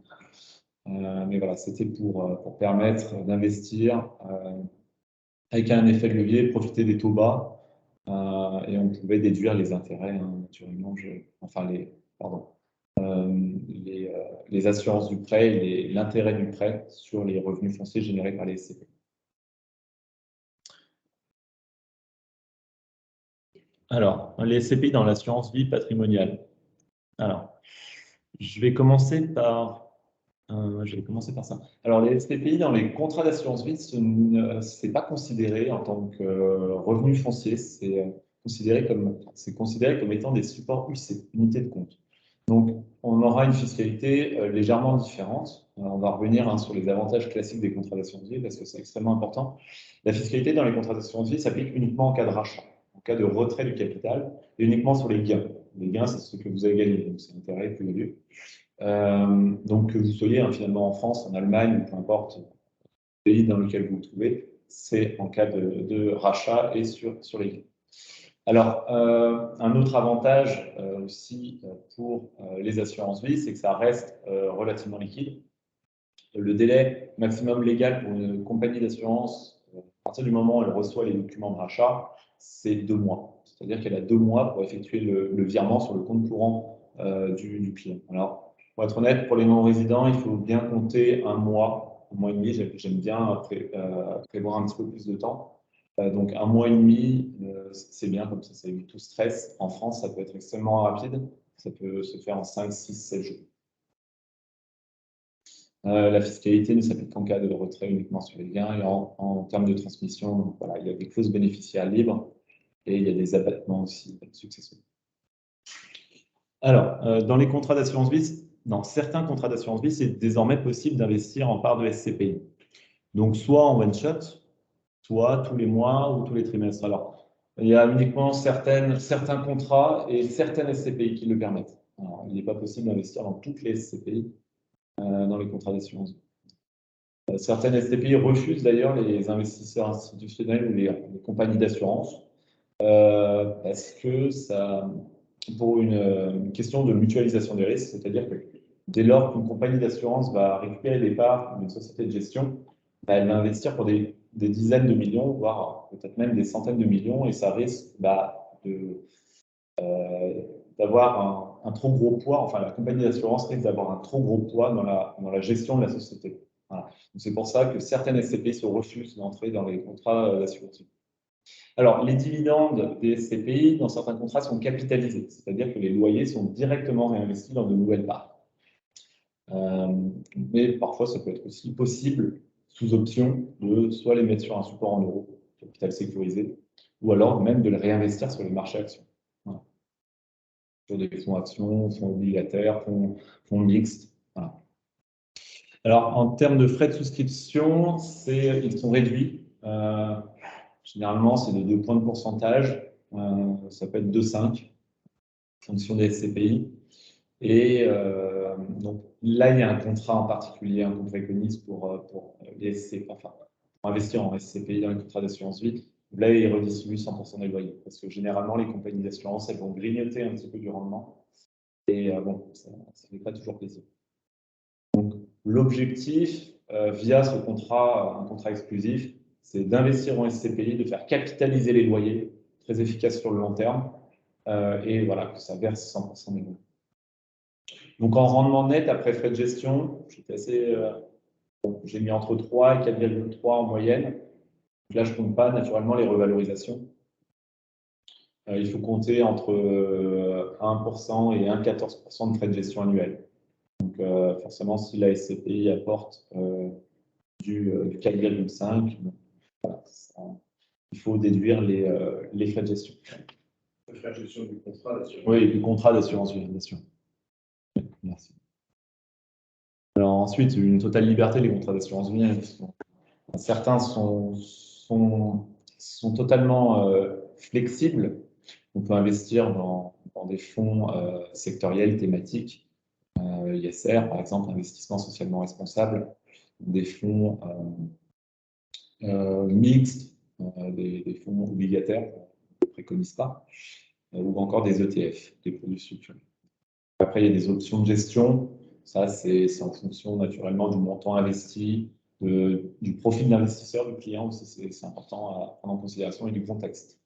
Mais voilà, c'était pour permettre d'investir avec un effet de levier, profiter des taux bas, et on pouvait déduire les intérêts, hein, naturellement, enfin les assurances du prêt et l'intérêt du prêt sur les revenus fonciers générés par les SCPI. Alors, les SCPI dans l'assurance vie patrimoniale. Alors, je vais commencer par ça. Alors, les SCPI dans les contrats d'assurance vie, ce n'est pas considéré en tant que revenu foncier, c'est considéré comme étant des supports UC, unités de compte. Donc, on aura une fiscalité légèrement différente. On va revenir sur les avantages classiques des contrats d'assurance vie parce que c'est extrêmement important. La fiscalité dans les contrats d'assurance vie s'applique uniquement en cas de rachat, en cas de retrait du capital et uniquement sur les gains. Les gains, c'est ce que vous avez gagné, donc c'est l'intérêt plus-value. Donc, que vous soyez finalement en France, en Allemagne, ou peu importe le pays dans lequel vous vous trouvez, c'est en cas de rachat et sur les gains. Alors, un autre avantage aussi pour les assurances vie, c'est que ça reste relativement liquide. Le délai maximum légal pour une compagnie d'assurance, à partir du moment où elle reçoit les documents de rachat, c'est 2 mois. C'est-à-dire qu'elle a 2 mois pour effectuer le virement sur le compte courant du client. Alors, pour être honnête, pour les non-résidents, il faut bien compter un mois et demi. J'aime bien prévoir un petit peu plus de temps. Donc, 1 mois et demi, c'est bien, comme ça évite tout stress. En France, ça peut être extrêmement rapide. Ça peut se faire en 5, 6, 7 jours. La fiscalité ne s'applique qu'en cas de retrait uniquement sur les gains. Et en termes de transmission, donc voilà, il y a des clauses bénéficiaires libres et il y a des abattements aussi successifs. Alors, dans les contrats d'assurance vie, dans certains contrats d'assurance vie, c'est désormais possible d'investir en part de SCPI. Donc, soit en one shot, soit tous les mois ou tous les trimestres. Alors, il y a uniquement certains contrats et certaines SCPI qui le permettent. Alors, il n'est pas possible d'investir dans toutes les SCPI dans les contrats d'assurance. Certaines SCPI refusent d'ailleurs les investisseurs institutionnels ou les compagnies d'assurance parce que ça, pour une question de mutualisation des risques, c'est-à-dire que dès lors qu'une compagnie d'assurance va récupérer des parts d'une société de gestion, elle va investir pour des dizaines de millions, voire peut-être même des centaines de millions, et ça risque d'avoir un trop gros poids, enfin la compagnie d'assurance risque d'avoir un trop gros poids dans la gestion de la société. Voilà. C'est pour ça que certaines SCPI se refusent d'entrer dans les contrats d'assurance. Alors, les dividendes des SCPI, dans certains contrats, sont capitalisés, c'est-à-dire que les loyers sont directement réinvestis dans de nouvelles parts. Mais parfois, ça peut être aussi possible, sous option, de soit les mettre sur un support en euros, capital sécurisé, ou alors même de les réinvestir sur les marchés actions. Voilà. Sur des fonds actions, fonds obligataires, fonds mixtes. Voilà. Alors, en termes de frais de souscription, ils sont réduits. Généralement, c'est de 2 points de pourcentage. Ça peut être 2,5 en fonction des SCPI. Et donc là, il y a un contrat en particulier, qu'on préconise pour les SCPI, enfin, pour investir en SCPI dans les contrats d'assurance vie. Là, ils redistribuent 100% des loyers. Parce que généralement, les compagnies d'assurance, elles vont grignoter un petit peu du rendement. Et bon, ça ne fait pas toujours plaisir. Donc, l'objectif, via un contrat exclusif, c'est d'investir en SCPI, de faire capitaliser les loyers, très efficace sur le long terme, et voilà, que ça verse 100% des loyers. Donc, en rendement net, après frais de gestion, j'étais assez Bon, j'ai mis entre 3 et 4,3 en moyenne. Donc là, je ne compte pas naturellement les revalorisations. Il faut compter entre 1% et 1,14% de frais de gestion annuels. Donc forcément, si la SCPI apporte du 4,5, voilà, il faut déduire les frais de gestion. Les frais de gestion du contrat d'assurance. Oui, du contrat d'assurance vie, bien sûr. Merci. Alors ensuite, une totale liberté, les contrats d'assurance vie. Certains sont totalement flexibles. On peut investir dans des fonds sectoriels, thématiques, ISR, par exemple, investissement socialement responsable, des fonds mixtes, des fonds obligataires, on ne préconise pas, ou encore des ETF, des produits structurés. Après, il y a des options de gestion. Ça, c'est en fonction naturellement du montant investi, du profil d'investisseur du client aussi, c'est important à prendre en considération, et du contexte.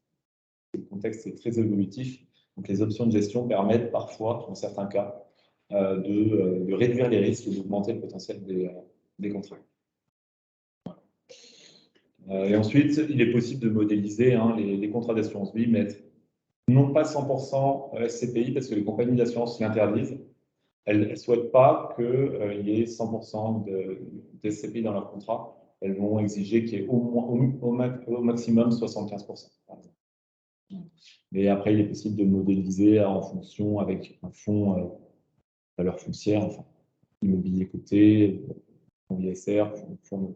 Le contexte est très évolutif. Donc, les options de gestion permettent parfois, dans certains cas, de réduire les risques et d'augmenter le potentiel des contrats. Et ensuite, il est possible de modéliser les contrats d'assurance vie, mais non pas 100% SCPI, parce que les compagnies d'assurance l'interdisent. Elles ne souhaitent pas qu'il y ait 100% de SCPI dans leur contrat. Elles vont exiger qu'il y ait au maximum 75%. Mais après, il est possible de modéliser en fonction avec un fonds valeur foncière, enfin, immobilier coté, fonds ISR, fonds.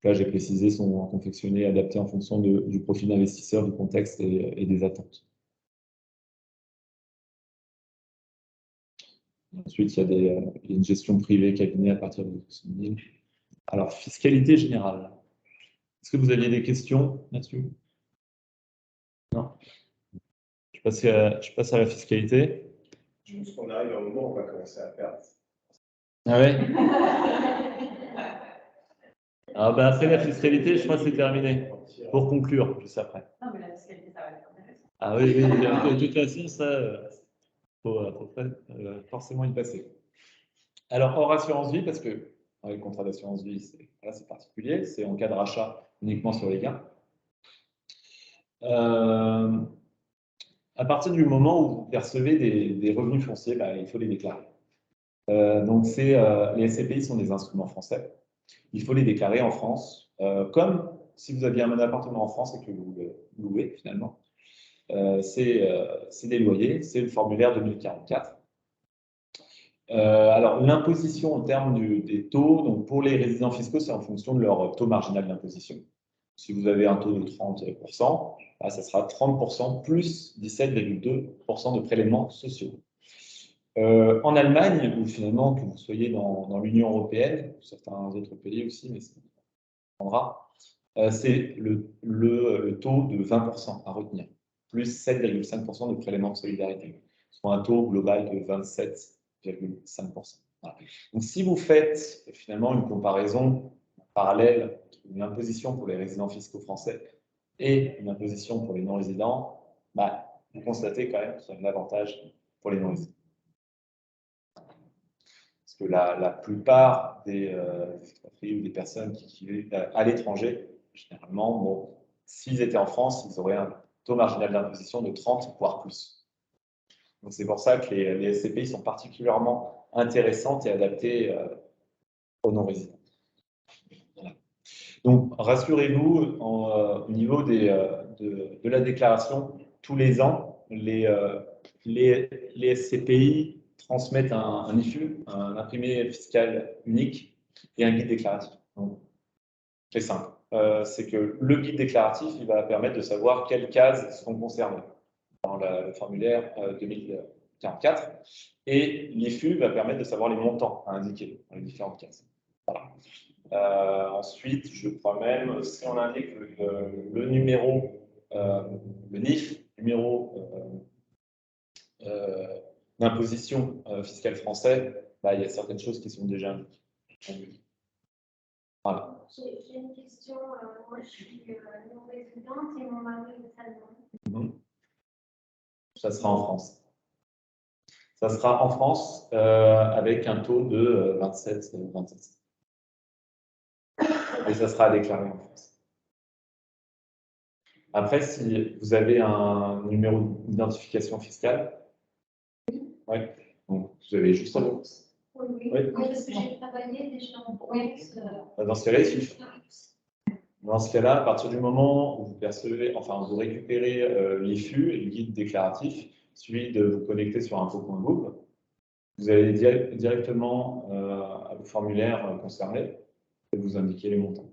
Là, j'ai précisé, sont confectionnés, adaptés en fonction du profil d'investisseur, du contexte et des attentes. Ensuite, il y a une gestion privée cabinet à partir de 200 000. Alors, fiscalité générale. Est-ce que vous aviez des questions là-dessus? Non. Je passe à la fiscalité. Je pense qu'on arrive à un moment où on va commencer à perdre. Ah ouais? Ah ben après la fiscalité, je crois que c'est terminé. Pour conclure, juste après. Non, mais la fiscalité, ça va être intéressant. Ah oui, de toute façon, ça, faut forcément y passer. Alors, hors assurance vie, parce que dans les contrats d'assurance vie, c'est particulier, c'est en cas de rachat uniquement sur les gains. À partir du moment où vous percevez des revenus fonciers, il faut les déclarer. Donc, les SCPI sont des instruments français. Il faut les déclarer en France, comme si vous aviez un appartement en France et que vous le louez finalement. C'est des loyers, c'est le formulaire 2044. Alors, l'imposition en termes des taux, donc pour les résidents fiscaux, c'est en fonction de leur taux marginal d'imposition. Si vous avez un taux de 30%, ça sera 30% plus 17,2% de prélèvements sociaux. En Allemagne, ou finalement que vous soyez dans l'Union européenne, certains autres pays aussi, mais ça prendra, c'est le taux de 20% à retenir, plus 7,5% de prélèvements de solidarité, soit un taux global de 27,5%. Voilà. Donc, si vous faites finalement une comparaison parallèle entre une imposition pour les résidents fiscaux français et une imposition pour les non-résidents, vous constatez quand même qu'il y a un avantage pour les non-résidents. Parce que la plupart des expatriés ou des personnes qui vivent à l'étranger, généralement, bon, s'ils étaient en France, ils auraient un taux marginal d'imposition de 30, voire plus. Donc c'est pour ça que les SCPI sont particulièrement intéressantes et adaptées aux non-résidents. Voilà. Donc rassurez-vous, au niveau de la déclaration, tous les ans, les SCPI transmettent un IFU, un imprimé fiscal unique et un guide déclaratif. Donc, très simple. C'est que le guide déclaratif, il va permettre de savoir quelles cases sont concernées dans le formulaire 2044 et l'IFU va permettre de savoir les montants à indiquer dans les différentes cases. Voilà. Ensuite, je crois même, si on indique le numéro, le NIF, numéro d'imposition fiscale français, il y a certaines choses qui sont déjà indiquées. Voilà. J'ai une question. Moi, je suis non-résidente et mon mari est allemand. Ça sera en France. Ça sera en France avec un taux de 27. Et ça sera déclaré en France. Après, si vous avez un numéro d'identification fiscale, ouais, donc vous avez juste un. Oui, parce que j'ai travaillé déjà en France. Dans ce cas-là, il suffit. Dans ce cas-là, à partir du moment où vous percevez, enfin, vous récupérez l'IFU, le guide déclaratif, suivi de vous connecter sur info.gouv, vous allez directement au formulaire concerné et vous indiquer les montants.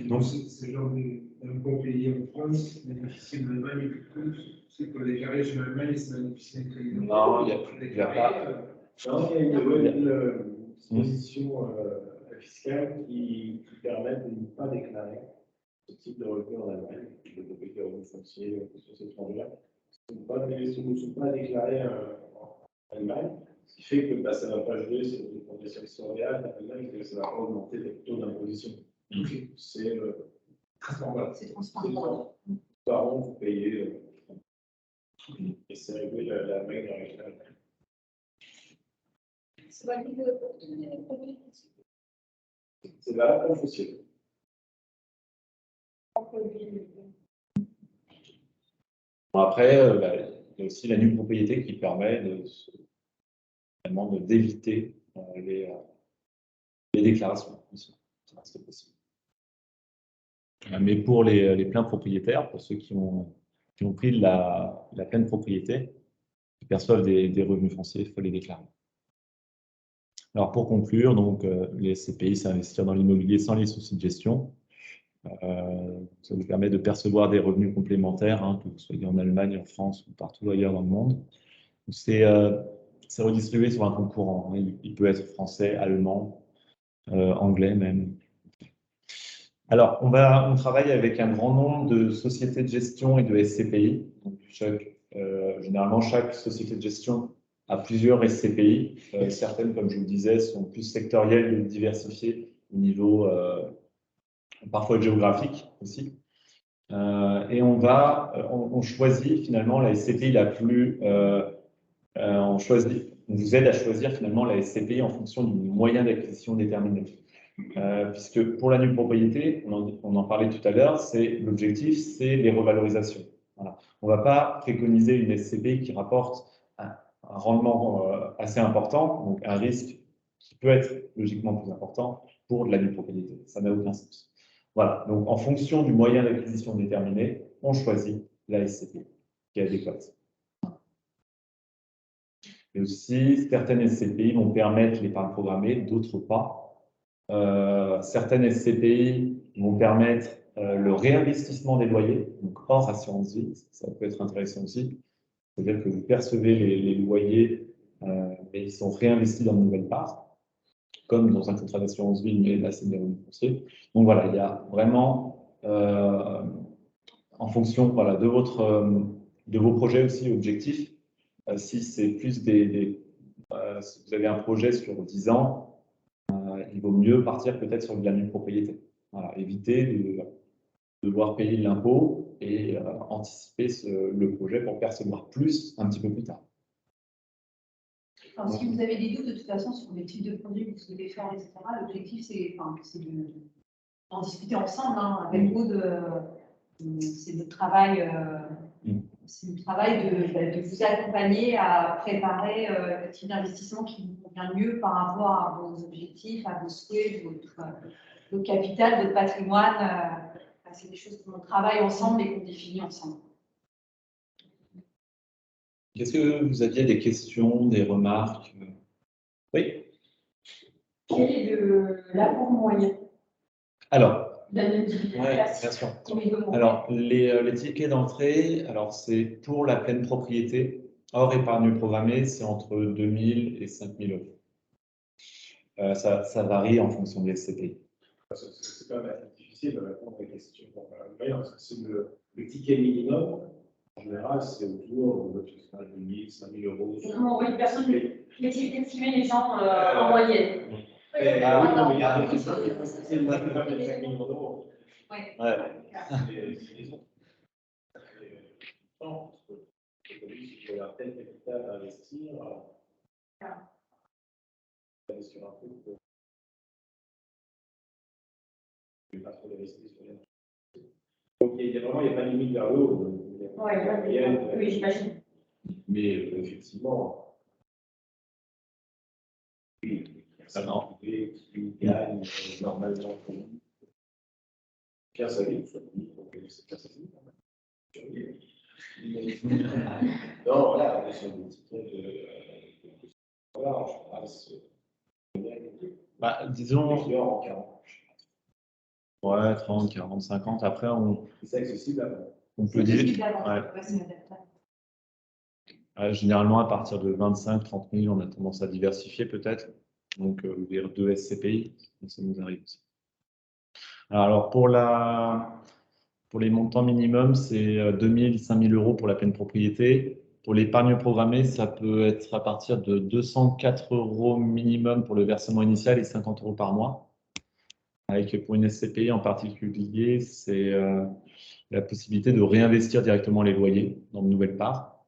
Donc, c'est genre d'impôt payé en France, bénéficier en Allemagne et tout, c'est pour déclarer chez l'Allemagne et c'est bénéficier d'un crédit. Non, il n'y a pas. Non, il y a une disposition fiscale qui permet de ne pas déclarer ce type de revenus en Allemagne, de propriété revenus fonciers sur ces étrangers-là. Ne sont pas déclarés en Allemagne, ce qui fait que ça ne va pas jouer sur une progression historiale en Allemagne, que ça ne va pas augmenter le taux d'imposition. C'est transparent. C'est transparent. Par an, vous payez et c'est réglé la règle régionale. C'est validé pour tous les produits. C'est valable pour le foncier. Bon, après, il y a aussi la nue propriété qui permet d'éviter les déclarations. C'est possible. Mais pour les pleins propriétaires, pour ceux qui ont pris la pleine propriété, qui perçoivent des revenus fonciers, il faut les déclarer. Alors pour conclure, donc, les SCPI, c'est investir dans l'immobilier sans les soucis de gestion. Ça vous permet de percevoir des revenus complémentaires, hein, que vous soyez en Allemagne, en France ou partout ailleurs dans le monde. C'est redistribué sur un compte courant. Il peut être français, allemand, anglais même. Alors, on travaille avec un grand nombre de sociétés de gestion et de SCPI. Donc, généralement, chaque société de gestion a plusieurs SCPI. Certaines, comme je vous le disais, sont plus sectorielles ou diversifiées au niveau parfois géographique aussi. Et on choisit finalement la SCPI la plus. On vous aide à choisir finalement la SCPI en fonction du moyen d'acquisition déterminé. Puisque pour la nue propriété, on en parlait tout à l'heure, l'objectif, c'est les revalorisations. Voilà. On ne va pas préconiser une SCPI qui rapporte un rendement assez important, donc un risque qui peut être logiquement plus important pour de la nue propriété. Ça n'a aucun sens. Voilà, donc en fonction du moyen d'acquisition déterminé, on choisit la SCPI qui est adéquate. Et aussi, certaines SCPI vont permettre l'épargne programmée, d'autres pas. Certaines SCPI vont permettre le réinvestissement des loyers, donc hors assurance vie, ça peut être intéressant aussi. C'est-à-dire que vous percevez les loyers, mais ils sont réinvestis dans de nouvelles parts, comme dans un contrat d'assurance vie, mais là c'est des revenus fonciers. Donc voilà, il y a vraiment, en fonction voilà, de vos projets aussi objectifs, si c'est plus si vous avez un projet sur 10 ans, il vaut mieux partir peut-être sur de la nue propriété. Voilà, éviter de devoir payer l'impôt et anticiper le projet pour percevoir plus un petit peu plus tard. Enfin, si vous avez des doutes de toute façon sur les types de produits que vous souhaitez faire, etc., l'objectif d'en discuter ensemble avec vous. C'est notre travail. C'est le travail de vous accompagner à préparer le type d'investissement qui vous convient mieux par rapport à vos objectifs, à vos souhaits, votre capital, votre patrimoine. C'est des choses qu'on travaille ensemble et qu'on définit ensemble. Est-ce que vous aviez des questions, des remarques? Oui. Quel est l'apport moyen? Alors, bien sûr. Alors, les tickets d'entrée, alors c'est pour la pleine propriété, hors épargne programmée, c'est entre 2 000 et 5 000 euros. Ça varie en fonction des SCPI. C'est quand même assez difficile de répondre à la question. Parce que c'est le ticket minimum. En général, c'est autour de 2 000, 5 000 euros. Comment une personne peut-il estimer les gens en moyenne? Oui, mais il y a des gens qui font c'est le 5 millions d'euros. Oui. Ouais. aujourd'hui, si vous avez un tel capital à investir, aller sur un truc, je ne vais pas trop les rester sur les. Donc il y a vraiment, il n'y a pas de limite vers le haut. Oui, j'imagine. Mais effectivement, oui, ça qui gagne normalement. Pierre Savine, c'est Pierre Savine. Non, voilà, on est sur des tickets voilà, en général, Bah, disons, en 40. ouais, 30, 40, 50. Après, C'est accessible à on peut dire, généralement, à partir de 25, 30 000, on a tendance à diversifier peut-être. Donc, vers 2 SCPI, ça nous arrive aussi. Alors, pour les montants minimums, c'est 2 000, 5 000 euros pour la pleine propriété. Pour l'épargne programmée, ça peut être à partir de 204 euros minimum pour le versement initial et 50 euros par mois. Avec, pour une SCPI en particulier, c'est la possibilité de réinvestir directement les loyers dans de nouvelles parts.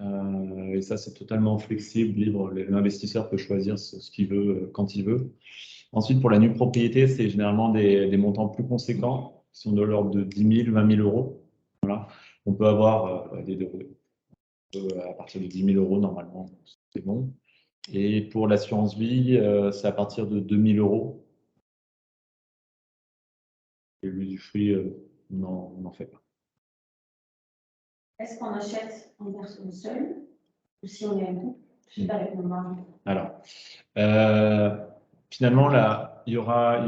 Et ça, c'est totalement flexible, libre. L'investisseur peut choisir ce qu'il veut quand il veut. Ensuite, pour la nue propriété, c'est généralement des montants plus conséquents, qui sont de l'ordre de 10 000, 20 000 euros. Voilà. On peut avoir à partir de 10 000 euros, normalement, c'est bon. Et pour l'assurance vie, c'est à partir de 2 000 euros. Et l'usufruit, on n'en fait pas. Est-ce qu'on achète en personne seule ou si on est un couple? Je sais pas avec mon mari. Alors, finalement, là, il y aura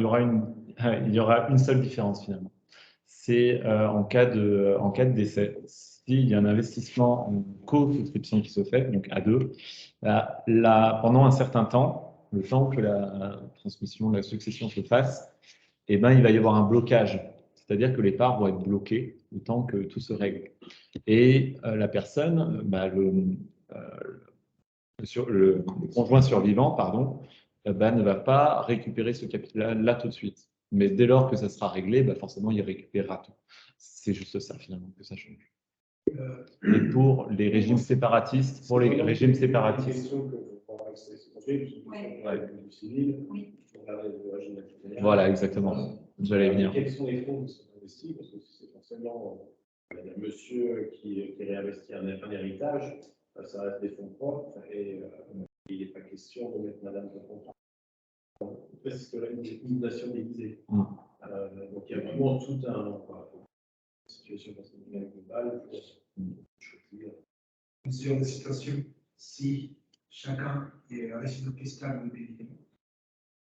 une seule différence finalement. C'est en cas de décès. S'il y a un investissement en co-souscription qui se fait, donc à deux, pendant un certain temps, le temps que la transmission, la succession se fasse, eh ben, il va y avoir un blocage. C'est-à-dire que les parts vont être bloquées le temps que tout se règle. Et la personne, le conjoint survivant, pardon, ne va pas récupérer ce capital-là tout de suite. Mais dès lors que ça sera réglé, forcément, il récupérera tout. C'est juste ça, finalement, que ça change. Et pour les régimes séparatistes, voilà, exactement. J'allais venir. Quels sont les fonds qui sont investis? Parce que c'est forcément le monsieur qui réinvestit un héritage, ça reste des fonds propres et il n'est pas question de mettre madame de compte. C'est ce que là, une nation déguisée. Donc il y a vraiment tout une situation patrimoniale globale pour choisir. Sur des situations, si chacun est résident fiscal du pays.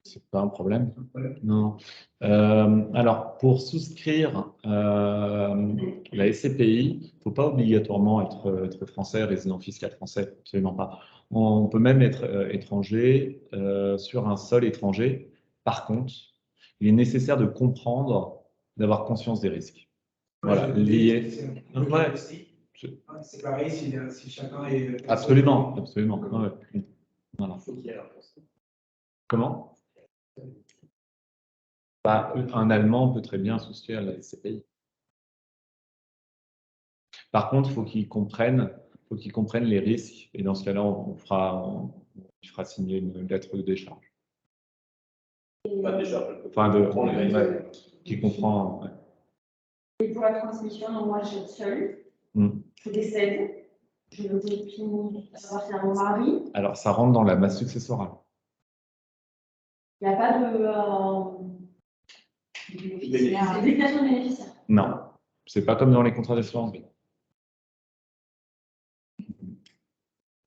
C'est pas un problème. Non. Alors, pour souscrire la SCPI, il ne faut pas obligatoirement être français, résident fiscal français, absolument pas. On peut même être étranger sur un sol étranger. Par contre, il est nécessaire de comprendre, d'avoir conscience des risques. Voilà, liés. Ouais. C'est pareil si chacun est. Absolument, absolument. Ouais. Voilà. Comment? Un Allemand peut très bien souscrire la SCPI. Par contre, il faut qu'il comprenne les risques. Et dans ce cas-là, il fera signer une lettre de décharge. Pas de décharge. Enfin, qui comprend. Ouais. Et pour la transmission, donc moi, je suis seule. Je décède. Je le déplie à mon mari. Alors, ça rentre dans la masse successorale. Il n'y a pas de déclaration de bénéficiaire. Non, c'est pas comme dans les contrats d'assurance vie.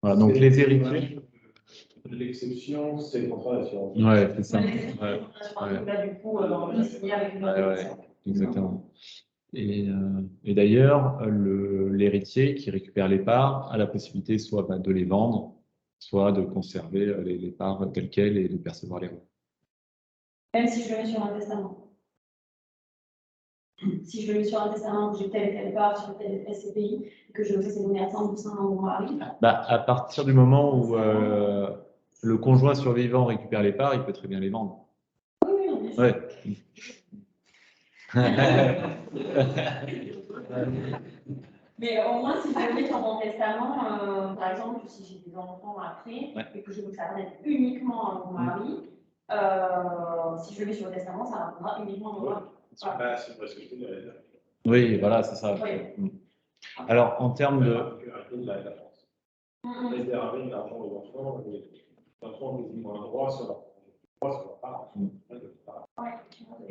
Voilà, donc les héritiers. L'exception, c'est le contrat d'assurance vie. Ouais, c'est ça. Là, du coup, on signe avec une autre. Exactement. Et d'ailleurs, l'héritier qui récupère les parts a la possibilité soit de les vendre, soit de conserver les parts telles quelles et de percevoir les revenus. Même si je le mets sur un testament. Si je le mets sur un testament où j'ai telle part sur telle SCPI, et que je sais donner à 100% à mon mari. À partir du moment où le conjoint survivant récupère les parts, il peut très bien les vendre. Oui, bien sûr. Ouais. Mais au moins, si je le mets dans mon testament, par exemple, si j'ai des enfants après, et que je veux que ça revienne uniquement à mon mari, si je le mets sur le testament, ça reviendra uniquement à mon mari. Voilà. C'est presque ce que je veux dire. Oui, voilà, c'est ça. Oui. Alors, en termes de... La France. Réserver de l'argent aux enfants, les enfants ont quasiment un droit sur leur part.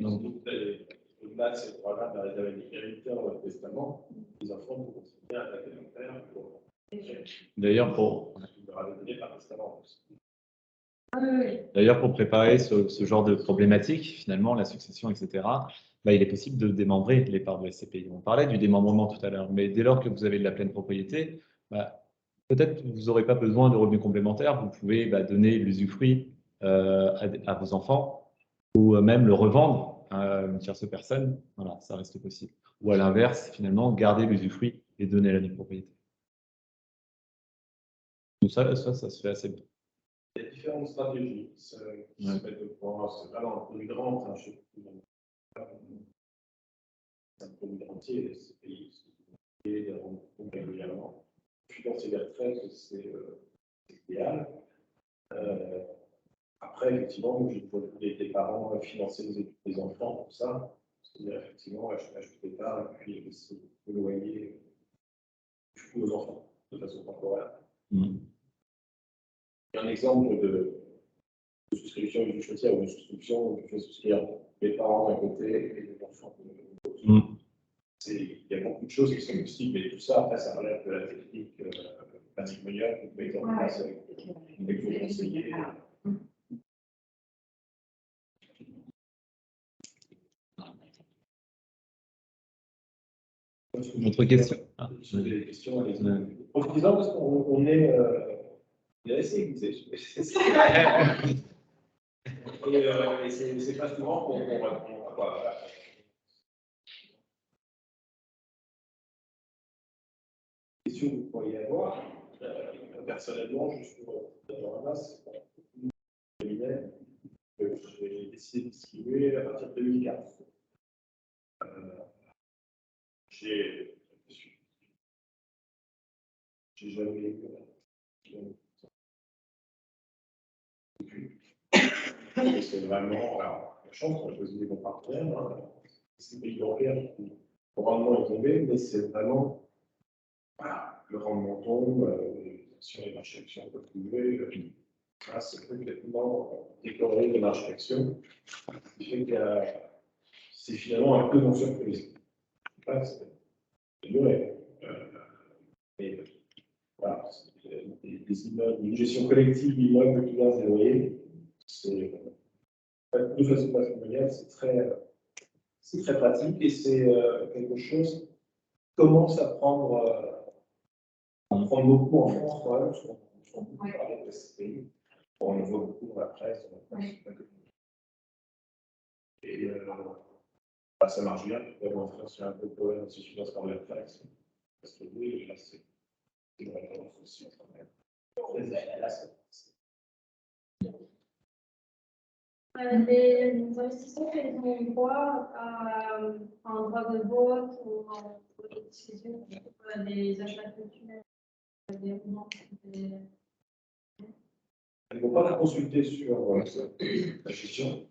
Donc, au-delà de ces droits-là, de la réserver des héritiers dans le testament, les enfants vont continuer à attaquer leur père pour. D'ailleurs, pour... Oui. D'ailleurs, pour préparer ce genre de problématique, finalement, la succession, etc., bah, il est possible de démembrer les parts de SCPI. On parlait du démembrement tout à l'heure, mais dès lors que vous avez de la pleine propriété, bah, peut-être que vous n'aurez pas besoin de revenus complémentaires, vous pouvez donner l'usufruit à vos enfants ou même le revendre à une tierce personne. Voilà, ça reste possible. Ou à l'inverse, finalement, garder l'usufruit et donner la nue propriété. Donc ça se fait assez bien. Il y a différentes stratégies qui se mettent au point. C'est vraiment un produit grand, hein, c'est un produit entier, c'est payé, c'est régulièrement. Je considère très que c'est idéal. Après, effectivement, je vois des parents financer les études des enfants pour ça. C'est-à-dire, effectivement, acheter pas et puis laisser le loyer aux enfants de façon temporaire. Il y a un exemple de souscription usufruitière ou de souscription où je fais souscrire les parents d'un côté et les enfants de l'autre. Il y a beaucoup de choses qui sont possibles, mais tout ça, après, ça relève de la technique patrimoniale que vous mettez en place avec vos conseillers. Autre question. Des questions, profitez-en parce qu'on est. Il a essayé de et c'est pas souvent qu'on répond à quoi. Question que vous pourriez avoir. Personnellement, je suis dans la masse. J'ai décidé de distribuer à partir de 2004. J'ai jamais c'est vraiment la chance qu'on a choisi des bons partenaires. C'est des pays européens qui le rendement est tombé, mais c'est vraiment le rendement tombe, sur les marchés actions un peu plus c'est complètement décoré de marché action. Ce qui fait que c'est finalement un peu non surprise. C'est vrai. Mais voilà, des immeubles, une gestion collective d'immeubles qui vient loyers, c'est de façon patrimoniale, c'est très pratique et c'est quelque chose qui commence à prendre beaucoup en France quand même, parce qu'on beaucoup parler de SCPI. On le voit beaucoup dans la presse. Et ça marche bien. En France, il y a un peu de problème si je finance par la presse. Parce que oui, là, c'est une référence aussi. Les investisseurs, ils ont droit à un droit de vote ou des décisions, des achats culturels, des Ils ne vont pas la consulter sur la gestion.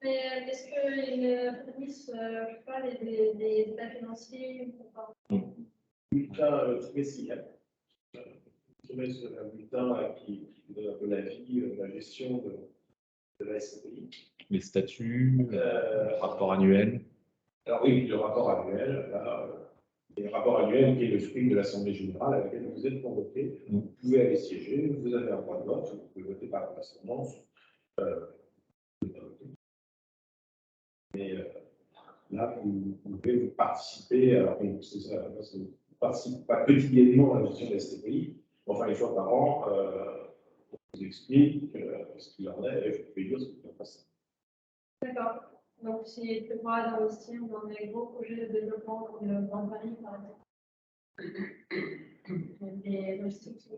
Mais est-ce qu'ils fournissent pas des états financiers Bulletin trimestriel. Un bulletin qui donne un peu la vie, la gestion de la SCPI. Les statuts, le rapport annuel. Alors oui, le rapport annuel, le rapport annuel qui est le fruit de l'Assemblée générale à laquelle vous êtes convoqué. Vous pouvez aller siéger, vous avez un droit de vote, vous pouvez voter par correspondance. Mais là, vous pouvez participer, alors c'est ça, vous participez pas quotidiennement à la gestion de la SCPI, enfin une fois par an, on vous explique ce qu'il en est, et vous pouvez dire ce que vous en pensez. D'accord. Donc, si tu prévois d'investir dans des gros projets de développement comme le Grand Paris, par exemple, des restrictions.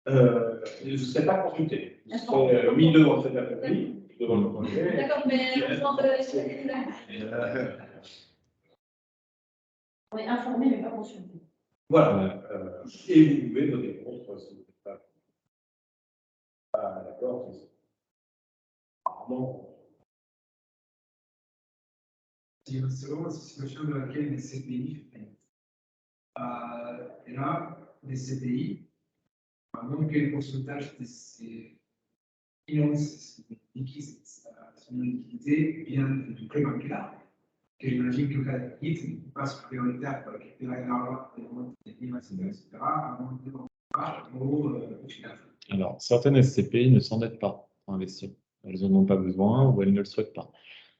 Je ne serai pas consulté. Vous serez mis devant cette accompli. devant le projet. D'accord, mais On est informé, mais pas consulté. Voilà. Et vous pouvez donner contre si vous n'êtes pas d'accord. Rarement. C'est vraiment la situation dans laquelle les CPI et là, les CPI, même que le pourcentage de ces finances liquides, son liquidité vient du prêt bancaire, que j'imagine que la liquide passe prioritaire pour récupérer l'argent, etc., avant de au final. Alors, certaines SCPI ne s'endettent pas pour investir. Elles n'en ont pas besoin ou elles ne le souhaitent pas.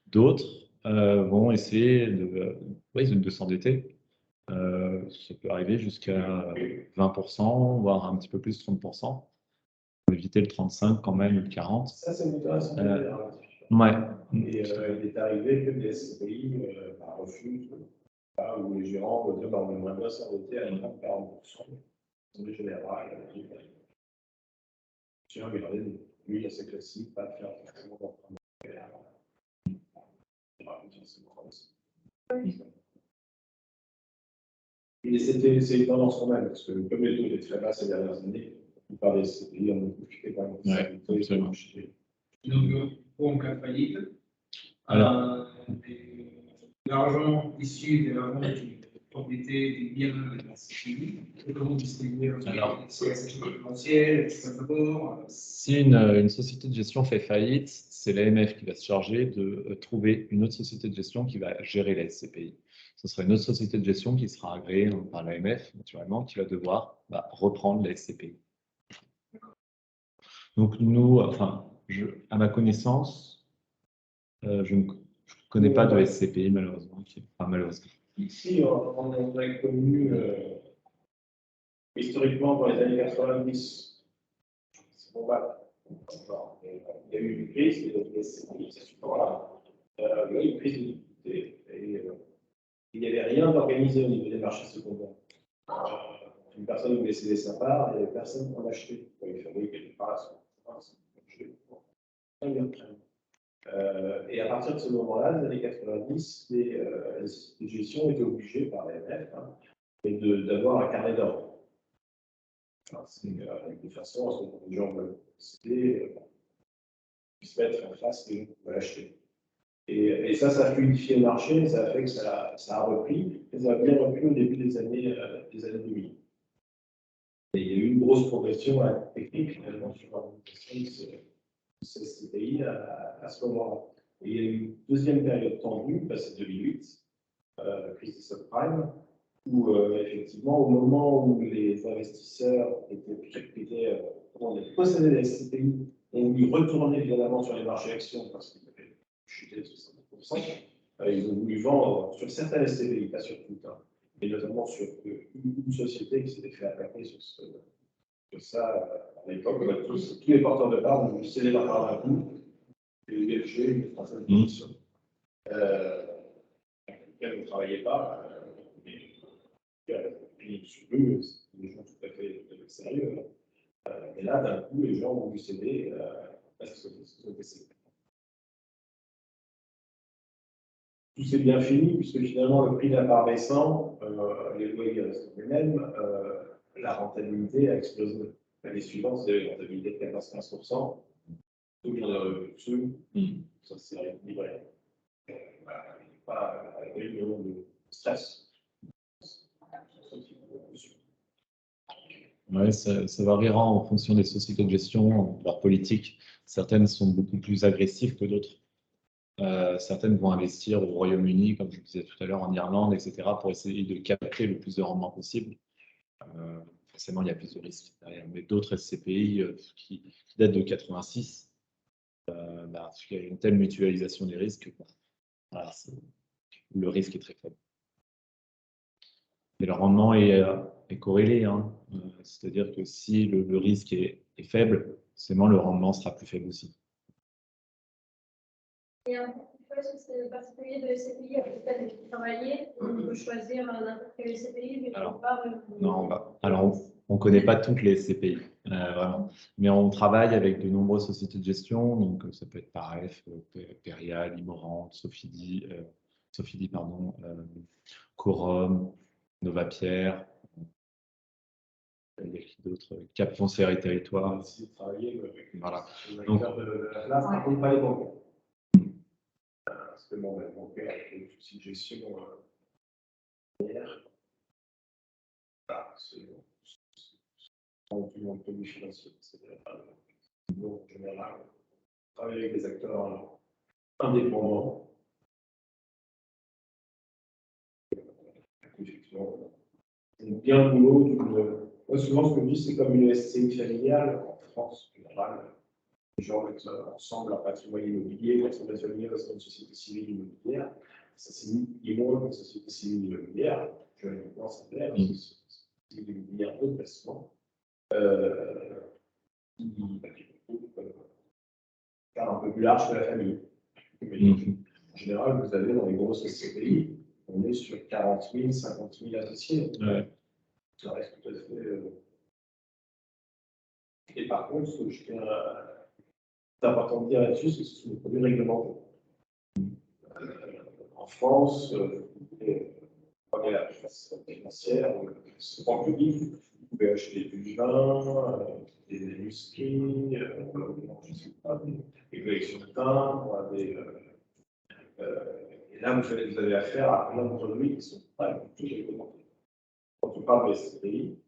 D'autres vont essayer de s'endetter. Ça peut arriver jusqu'à 20%, voire un petit peu plus, 30%. Pour éviter le 35 quand même, ou le 40. Ça, c'est intéressant. Ouais. Et il est arrivé que des SCPI refusent, où les gérants vont dire on aimerait bien s'endetter à 40%. C'est général. Tiens, regardez, lui, il a ses classiques, pas de faire forcément d'emprunt. Et c'est une tendance quand même, parce que comme les taux étaient très bas ces dernières années, la plupart des SCPI ont profité quand même. Ouais, absolument. Donc, pour en cas de faillite, l'argent issu de la vente des propriétés, des biens de la CPI, comment distribuer si une société de gestion fait faillite, c'est l'AMF qui va se charger de trouver une autre société de gestion qui va gérer la SCPI. Ce sera une autre société de gestion qui sera agréée par l'AMF, naturellement, qui va devoir reprendre la SCPI. Donc nous, à ma connaissance, je ne connais pas de SCPI, malheureusement. Malheureusement. Ici, on a connu historiquement dans les années 90, c'est bon, il y a eu une crise, et donc c'est ce temps-là, il y a eu une crise de liquidité, et il n'y avait rien d'organisé au niveau des marchés secondaires. Une personne voulait céder sa part, il n'y avait personne pour l'acheter. Il fallait qu'elle fasse. Et à partir de ce moment-là, les années 90, les sociétés de gestion étaient obligées par l'AMF d'avoir un carnet d'ordre. C'est de façon à ce que les gens veulent céder, puissent mettre en face et veulent acheter. Et ça a fluidifié le marché, ça a fait que ça a repris, et ça a bien repris au début des années 2000. Et il y a eu une grosse progression technique finalement sur l'organisation de ces SCPI à ce moment-là. Et il y a eu une deuxième période tendue, c'est 2008, la crise des subprimes, où effectivement, au moment où les investisseurs possédaient des SCPI, ont dû retourner évidemment sur les marchés actions parce qu'ils avaient chuté de 70%, ils ont voulu vendre sur certaines SCPI, pas sur toutes, et notamment sur une société qui s'était fait attaquer sur ça à l'époque. Tous les porteurs de parts ont voulu céder leur part d'un coup, et l'UFG, une française de position, avec laquelle vous ne travaillez pas, puis sur eux, c'est des gens tout à fait sérieux. Mais là, d'un coup, les gens ont dû céder parce qu'ils sont décédés. Tout s'est bien fini, puisque finalement, le prix de la part baissant, les loyers restent les mêmes, la rentabilité a explosé. L'année suivante, c'est une rentabilité de 14-15%. Tout vient de revenus dessus, ça s'est livré. Voilà, il n'y a pas énormément de stress. Ouais, ça variera en fonction des sociétés de gestion, de leur politique. Certaines sont beaucoup plus agressives que d'autres. Certaines vont investir au Royaume-Uni, comme je disais tout à l'heure, en Irlande, etc., pour essayer de capter le plus de rendement possible. Forcément, il y a plus de risques derrière. Mais d'autres SCPI qui datent de 86, il y a une telle mutualisation des risques, voilà, le risque est très faible. Et le rendement est corrélé, hein. C'est-à-dire que si le risque est faible, forcément le rendement sera plus faible aussi. Et un peu, c'est le particulier de SCPI avec lequel vous travaillez, on peut choisir n'importe quel SCPI, mais alors, pas. Non, alors on ne connaît pas toutes les SCPI. Vraiment. Mais on travaille avec de nombreuses sociétés de gestion, donc ça peut être Paref, Peria, Limorand, Sophidi, pardon, Corum, Novapierre, il y a qui d'autres, Cap Foncière et Territoire. On a essayé de travailler avec Voilà. les acteurs de la place, par contre pas les banques. Parce que bon, les bancaires, avec les soucis de gestion hier, c'est tout le monde produit financier. En général, on travaille avec des acteurs indépendants. Effectivement, c'est bien le boulot. Moi, souvent, ce que je dis, c'est comme une SCI familiale en France, en général. Les gens mettent ensemble leur patrimoine immobilier, la patrimoine familial, c'est une société civile immobilière. Ça signifie moins qu'une société civile immobilière. Je vais voir ça clair, c'est une société civile immobilière de placement. Qui faire un peu plus large que la famille. Mais en général, vous avez dans les grosses SCPI, on est sur 40 000, 50 000 associés. Ouais. Ça reste tout à fait. Et par contre, ce que je tiens c'est important de dire là-dessus, c'est que ce sont des produits réglementés. En France, on est la place financière, c'est en public, vous pouvez acheter du vin, des manuscrits, je sais pas, des collections de timbres, et là, vous avez affaire à plein de produits qui ne sont pas du tout réglementés. Quand on parle de SCPI,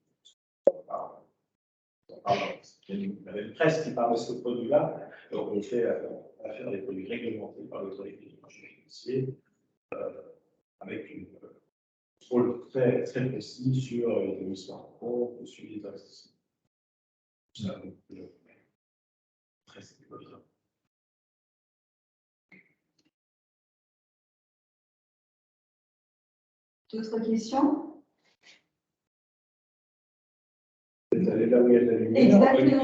il y a même presse qui parle de ce produit-là, donc on fait affaire à des produits réglementés par l'autorité du marché financier, avec une contrôle très, très précis sur les émissions en compte, le suivi des investissements. Ça, donc, très sécurisé. D'autres questions? Vous allez là où il y a de la lumière. Exactement.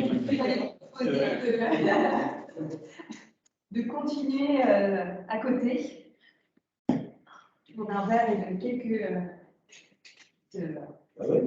De continuer à côté. On a un verre et quelques. Ah ouais.